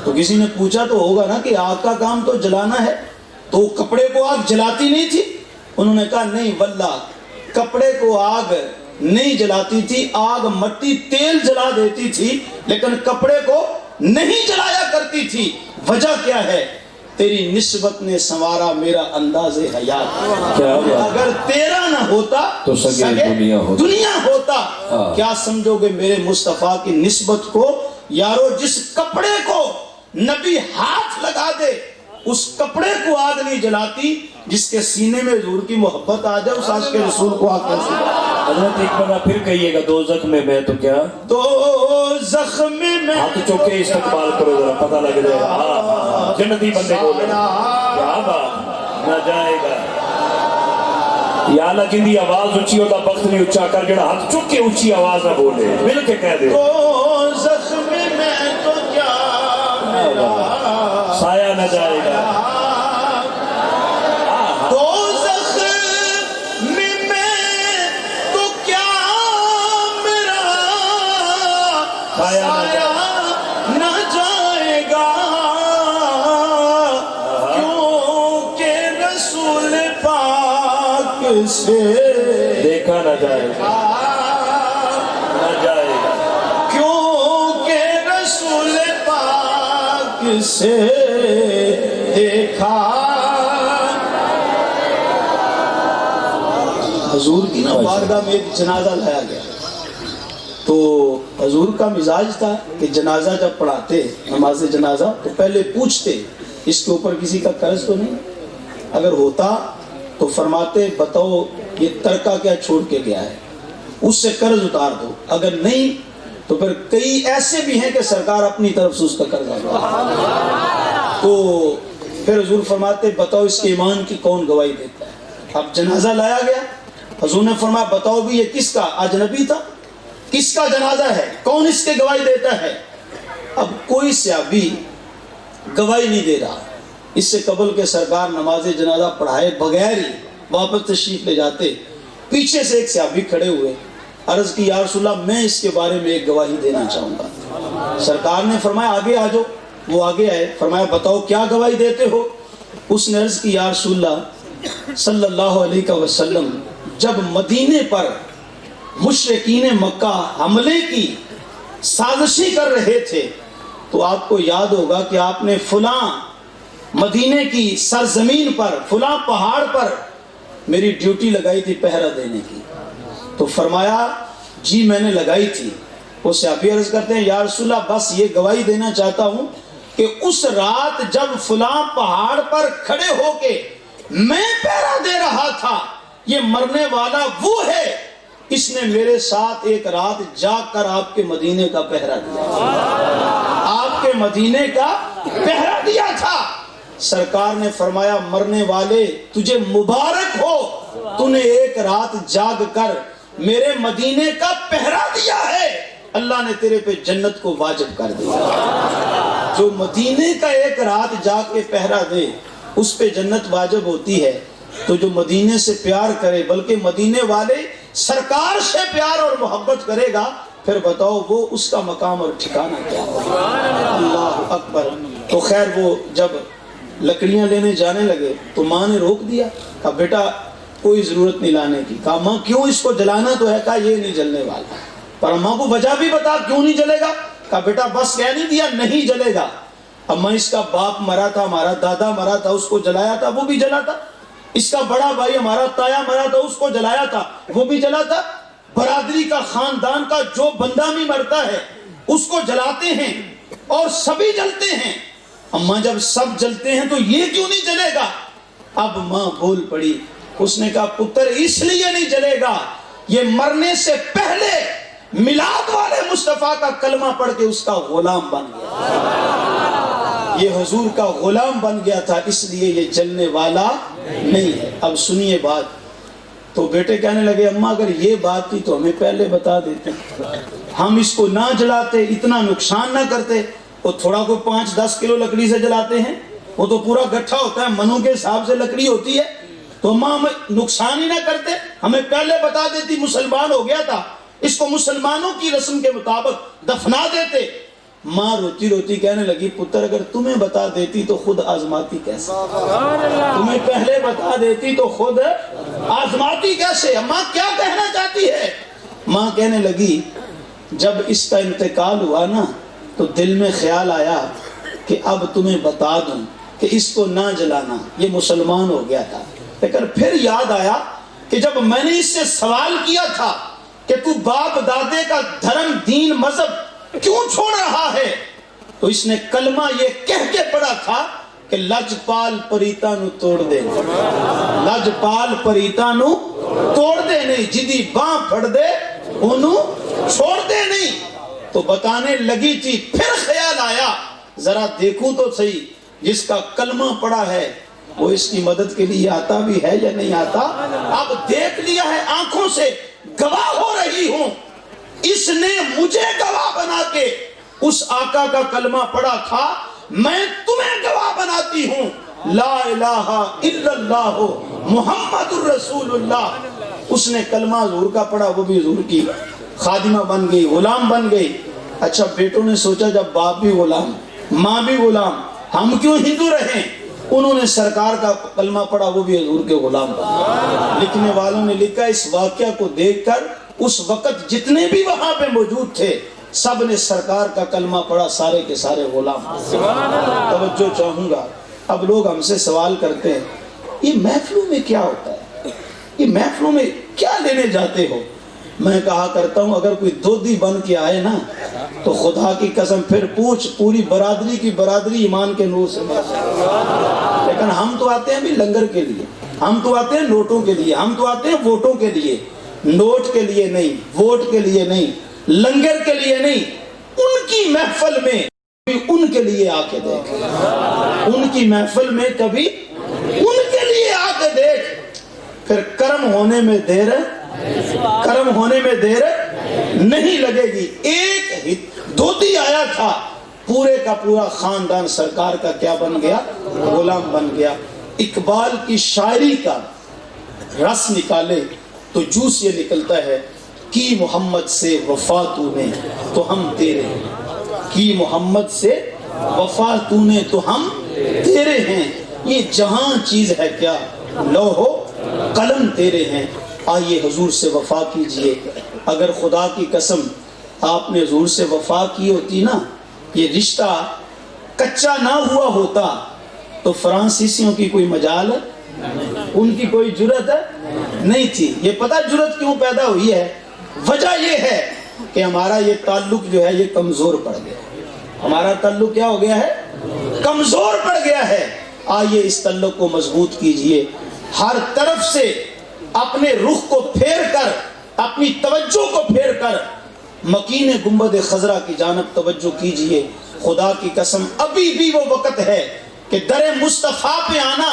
تو کسی نے پوچھا تو ہوگا نا کہ آگ کا کام تو جلانا ہے، تو کپڑے کو آگ جلاتی نہیں تھی؟ انہوں نے کہا نہیں واللہ کپڑے کو آگ نہیں جلاتی تھی، آگ مٹی تیل جلا دیتی تھی لیکن کپڑے کو نہیں جلایا کرتی تھی. وجہ کیا ہے؟ تیری نسبت نے سنوارا میرا انداز حیات. اگر تیرا نہ ہوتا تو سگے دنیا ہوتا. کیا سمجھو گے میرے مصطفیٰ کی نسبت کو؟ یارو جس کپڑے کو نبی ہاتھ لگا دے اس کپڑے کو آگ نہیں جلاتی، جس کے سینے میں حضور کی محبت آ جائے اس آج کے رسول کو آگ کیسے. حضرت ایک بار پھر کہیے گا دوزخ میں میں تو کیا، دوزخ میں میں ہاتھ چوکے استقبال کرو ذرا پتہ لگ جائے گا. جنتی بندے بولے کیا بات نہ جائے گا. یا اللہ جن دی آواز اچھی ہوتا وقت نہیں اچھا کر، جڑا ہاتھ چک کے اچھی آواز نہ بولے مل کے کہہ دے دوزخ میں میں تو کیا میرا سایہ نہ جائے گا. دوزخ میں میں تو کیا میرا سایہ نہ جائے گا، کیونکہ رسول پاک سے دیکھا نہ جائے گا، نہ جائے گا، کیونکہ رسول پاک سے دیکھا. حضور کی نا بارگاہ میں ایک جنازہ لایا گیا تو حضور کا مزاج تھا کہ جنازہ جب پڑھاتے نماز جنازہ تو پہلے پوچھتے اس کے اوپر کسی کا قرض تو نہیں، اگر ہوتا تو فرماتے بتاؤ یہ ترکہ کیا چھوڑ کے گیا ہے، اس سے قرض اتار دو. اگر نہیں تو پھر کئی ایسے بھی ہیں کہ سرکار اپنی طرف سے اس کا قرض آتا. تو پھر حضور فرماتے بتاؤ اس کے ایمان کی کون گواہی دیتا ہے. اب جنازہ لایا گیا، حضور نے فرمایا بتاؤ بھی یہ کس کا، اجنبی تھا، کس کا جنازہ ہے، کون اس کے گواہی دیتا ہے. اب کوئی صحابی گواہی نہیں دے رہا. اس سے قبل کے سرکار نماز جنازہ پڑھائے بغیر ہی واپس تشریف لے جاتے. پیچھے سے ایک صحابی کھڑے ہوئے، عرض کی یا رسول اللہ میں اس کے بارے میں ایک گواہی دینا چاہوں گا. سرکار نے فرمایا آگے آ جاؤ. وہ آگے آئے، فرمایا بتاؤ کیا گواہی دیتے ہو. اس نے عرض کی یا رسول اللہ صلی اللہ علیہ وسلم جب مدینے پر مشرکین مکہ حملے کی سازشیں کر رہے تھے تو آپ کو یاد ہوگا کہ آپ نے فلاں مدینے کی سرزمین پر فلاں پہاڑ پر میری ڈیوٹی لگائی تھی پہرا دینے کی. تو فرمایا جی میں نے لگائی تھی. وہ صحابی عرض کرتے ہیں یا رسول اللہ بس یہ گواہی دینا چاہتا ہوں کہ اس رات جب فلاں پہاڑ پر کھڑے ہو کے میں پہرا دے رہا تھا یہ مرنے والا وہ ہے، اس نے میرے ساتھ ایک رات جاگ کر آپ کے مدینے کا پہرا دیا، آپ کے مدینے کا پہرا دیا تھا۔ سرکار نے فرمایا مرنے والے تجھے مبارک ہو، تو نے ایک رات جاگ کر میرے مدینے کا پہرا دیا ہے، اللہ نے تیرے پہ جنت کو واجب کر دیا۔ جو مدینے کا ایک رات جاگ کے پہرا دے اس پہ جنت واجب ہوتی ہے، تو جو مدینے سے پیار کرے بلکہ مدینے والے سرکار سے پیار اور محبت کرے گا، پھر بتاؤ وہ اس کا مقام اور ٹھکانہ کیا ہوگا۔ اللہ اکبر۔ تو خیر وہ جب لکڑیاں لینے جانے لگے تو ماں نے روک دیا، کہا بیٹا کوئی ضرورت نہیں لانے کی۔ کہا ماں کیوں، اس کو جلانا تو ہے؟ کہا یہ نہیں جلنے والا۔ پر ماں کو وجہ بھی بتا کیوں نہیں جلے گا؟ کہا بیٹا بس کہہ نہیں دیا نہیں جلے گا۔ اما اس کا باپ مرا تھا، ہمارا دادا مرا تھا، اس کو جلایا تھا، وہ بھی جلا تھا۔ اس کا بڑا بھائی ہمارا تایا مرا تھا، اس کو جلایا تھا، وہ بھی جلا تھا۔ برادری کا خاندان کا جو بندہ بھی مرتا ہے اس کو جلاتے ہیں اور سبھی جلتے ہیں۔ اماں جب سب جلتے ہیں تو یہ کیوں نہیں جلے گا؟ اب ماں بول پڑی، اس نے کہا پتر اس لیے نہیں جلے گا، یہ مرنے سے پہلے میلاد والے مصطفیٰ کا کلمہ پڑھ کے اس کا غلام بن گیا، یہ حضور کا غلام بن گیا تھا، اس لیے یہ جلنے والا نہیں ہے۔ اب سنیے بات۔ تو بیٹے کہنے لگے اماں اگر یہ بات تھی تو ہمیں پہلے بتا دیتے، ہم اس کو نہ جلاتے، اتنا نقصان نہ کرتے۔ وہ تھوڑا کو 5-10 کلو لکڑی سے جلاتے ہیں، وہ تو پورا گٹھا ہوتا ہے، منوں کے حساب سے لکڑی ہوتی ہے، تو اماں ہمیں نقصان ہی نہ کرتے، ہمیں پہلے بتا دیتی، مسلمان ہو گیا تھا، اس کو مسلمانوں کی رسم کے مطابق دفنا دیتے۔ ماں روتی روتی کہنے لگی پتر اگر تمہیں بتا دیتی تو خود آزماتی کیسے، تمہیں پہلے بتا دیتی تو خود آزماتی کیسے۔ ماں کیا کہنا چاہتی ہے؟ ماں کہنے لگی جب اس کا انتقال ہوا نا تو دل میں خیال آیا کہ اب تمہیں بتا دوں کہ اس کو نہ جلانا، یہ مسلمان ہو گیا تھا، لیکن پھر یاد آیا کہ جب میں نے اس سے سوال کیا تھا کہ تو باپ دادے کا دھرم دین مذہب کیوں چھوڑ رہا ہے، تو اس نے کلمہ یہ کہہ کے پڑھا تھا کہ لجپال پریتا نو توڑ دے، لجپال پریتا نو توڑ دے نہیں، جدی باں پھڑ دے انہوں چھوڑ دے نہیں۔ تو بتانے لگی تھی، پھر خیال آیا ذرا دیکھوں تو صحیح جس کا کلمہ پڑا ہے وہ اس کی مدد کے لیے آتا بھی ہے یا نہیں آتا۔ اب دیکھ لیا ہے آنکھوں سے، گواہ ہو رہی ہوں، اس نے مجھے گواہ بنا کے اس آقا کا کلمہ پڑا تھا، میں تمہیں گواہ بناتی ہوں لا الہ الا اللہ محمد الرسول اللہ۔ اس نے کلمہ حضور کا پڑھا، وہ بھی حضور کی خادمہ بن گئی، غلام بن گئی۔ اچھا بیٹوں نے سوچا جب باپ بھی غلام ماں بھی غلام، ہم کیوں ہندو رہیں؟ انہوں نے سرکار کا کلمہ پڑھا، وہ بھی حضور کے غلام بن۔ لکھنے والوں نے لکھا اس واقعہ کو دیکھ کر اس وقت جتنے بھی وہاں پہ موجود تھے سب نے سرکار کا کلمہ پڑھا، سارے کے سارے غلام۔ توجہ چاہوں گا، اب لوگ ہم سے سوال کرتے ہیں یہ محفلوں میں کیا ہوتا ہے، یہ محفلوں میں کیا لینے جاتے ہو؟ میں کہا کرتا ہوں اگر کوئی دودھی بن کے آئے نا تو خدا کی قسم پھر پوچھ، پوری برادری کی برادری ایمان کے نور سے بات۔ لیکن ہم تو آتے ہیں بھی لنگر کے لیے، ہم تو آتے ہیں نوٹوں کے لیے، ہم تو آتے ہیں ووٹوں کے لیے، نوٹ کے لیے نہیں، ووٹ کے لیے نہیں، لنگر کے لیے نہیں۔ ان کی محفل میں ان کے لیے آ کے دیکھ، ان کی محفل میں کبھی ان کے لیے آ کے دیکھ، پھر کرم ہونے میں دیر نہیں لگے گی۔ ایک دھوتی آیا تھا، پورے کا پورا خاندان سرکار کا کیا بن گیا؟ غلام بن گیا۔ اقبال کی شاعری کا رس نکالے تو جوس یہ نکلتا ہے، کی محمد سے وفا تو نے تو ہم تیرے ہیں، کی محمد سے وفا تو نے تو ہم تیرے ہیں، یہ جہاں چیز ہے کیا لوح و قلم تیرے ہیں۔ آئیے حضور سے وفا کیجئے۔ اگر خدا کی قسم آپ نے حضور سے وفا کی ہوتی نا، یہ رشتہ کچا نہ ہوا ہوتا تو فرانسیسیوں کی کوئی مجال ہے، ان کی کوئی جرت ہے نہیں تھی۔ یہ پتہ جرت کیوں پیدا ہوئی ہے؟ وجہ یہ ہے کہ ہمارا یہ تعلق جو ہے یہ کمزور پڑ گیا، ہمارا تعلق کیا ہو گیا ہے؟ کمزور پڑ گیا ہے۔ آئیے اس تعلق کو مضبوط کیجئے، ہر طرف سے اپنے رخ کو پھیر کر، اپنی توجہ کو پھیر کر مکین گنبد خضرا کی جانب توجہ کیجئے۔ خدا کی قسم ابھی بھی وہ وقت ہے کہ در مصطفیٰ پہ آنا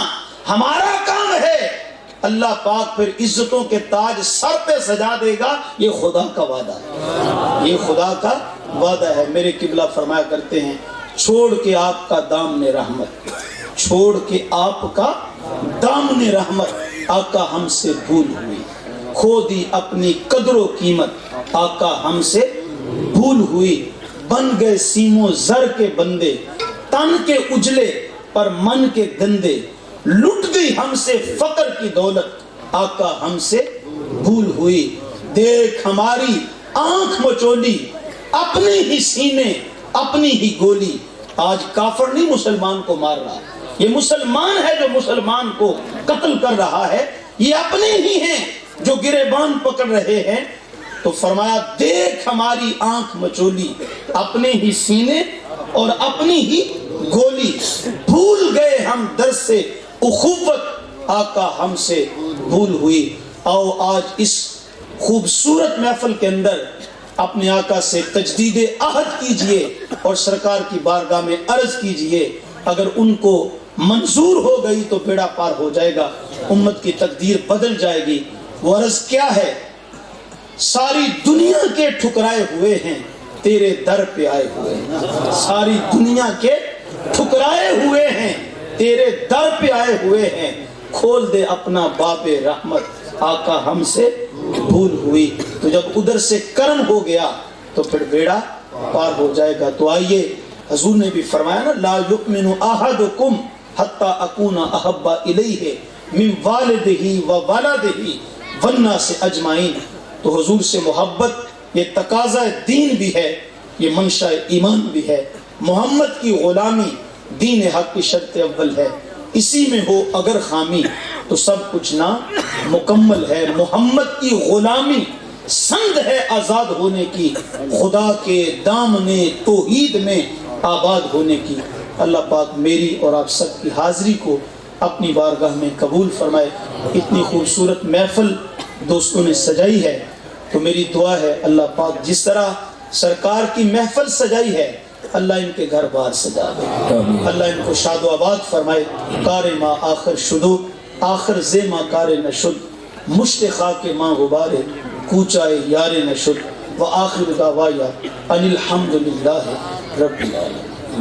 ہمارا کام ہے۔ اللہ پاک پھر عزتوں کے تاج سر پہ سجا دے گا، یہ خدا کا وعدہ ہے، یہ خدا کا وعدہ ہے۔ میرے قبلہ فرمایا کرتے ہیں چھوڑ کے آپ کا دامن رحمت، چھوڑ کے آپ کا دامن رحمت، آقا ہم سے بھول ہوئی، کھو دی اپنی قدر و قیمت، آقا ہم سے بھول ہوئی، بن گئے سیموں زر کے بندے، تن کے اجلے پر من کے گندے، لٹ گئی ہم سے فقر کی دولت، آقا ہم سے بھول ہوئی، دیکھ ہماری آنکھ مچولی، اپنے ہی سینے اپنی ہی گولی۔ آج کافر نہیں مسلمان کو مار رہا، یہ مسلمان ہے جو مسلمان کو قتل کر رہا ہے، یہ اپنے ہی ہیں جو گریبان پکڑ رہے ہیں۔ تو فرمایا دیکھ ہماری آنکھ مچولی، اپنے ہی سینے اور اپنی ہی گولی، بھول گئے ہم در سے اخوت، آقا ہم سے بھول ہوئی۔ آؤ آج اس خوبصورت محفل کے اندر اپنے آقا سے تجدید عہد کیجئے اور سرکار کی بارگاہ میں عرض کیجئے، اگر ان کو منظور ہو گئی تو بیڑا پار ہو جائے گا، امت کی تقدیر بدل جائے گی۔ وہ عرض کیا ہے؟ ساری دنیا کے ٹھکرائے ہوئے ہیں، تیرے در پہ آئے ہوئے ہیں، ساری دنیا کے ٹھکرائے ہوئے ہیں، تیرے در پہ آئے ہوئے ہیں، کھول دے اپنا باب رحمت، آقا ہم سے بھول ہوئی۔ تو جب ادھر سے کرم ہو گیا تو پھر بیڑا پار ہو جائے گا۔ تو آئیے، حضور نے بھی فرمایا نا، لا یؤمن احدکم حتی اکون احب الیہ من والدہ و ولدہ والناس اجمعین۔ تو حضور سے محبت یہ تقاضا دین بھی ہے، یہ منشا ایمان بھی ہے۔ محمد کی غلامی دین حق کی شرط اول ہے، اسی میں ہو اگر خامی تو سب کچھ نہ مکمل ہے۔ محمد کی غلامی سند ہے آزاد ہونے کی، خدا کے دامن توحید میں آباد ہونے کی۔ اللہ پاک میری اور آپ سب کی حاضری کو اپنی بارگاہ میں قبول فرمائے۔ اتنی خوبصورت محفل دوستوں نے سجائی ہے، تو میری دعا ہے اللہ پاک جس طرح سرکار کی محفل سجائی ہے، اللہ ان کے گھر بار سجا دے، اللہ ان کو شاد و آباد فرمائے۔ کار ما آخر شدو، آخر زیما کار نشد، مشت خاک ماں غبار کوچائے یار نشد، و آخر دعوایا ان الحمدللہ رب العالمین۔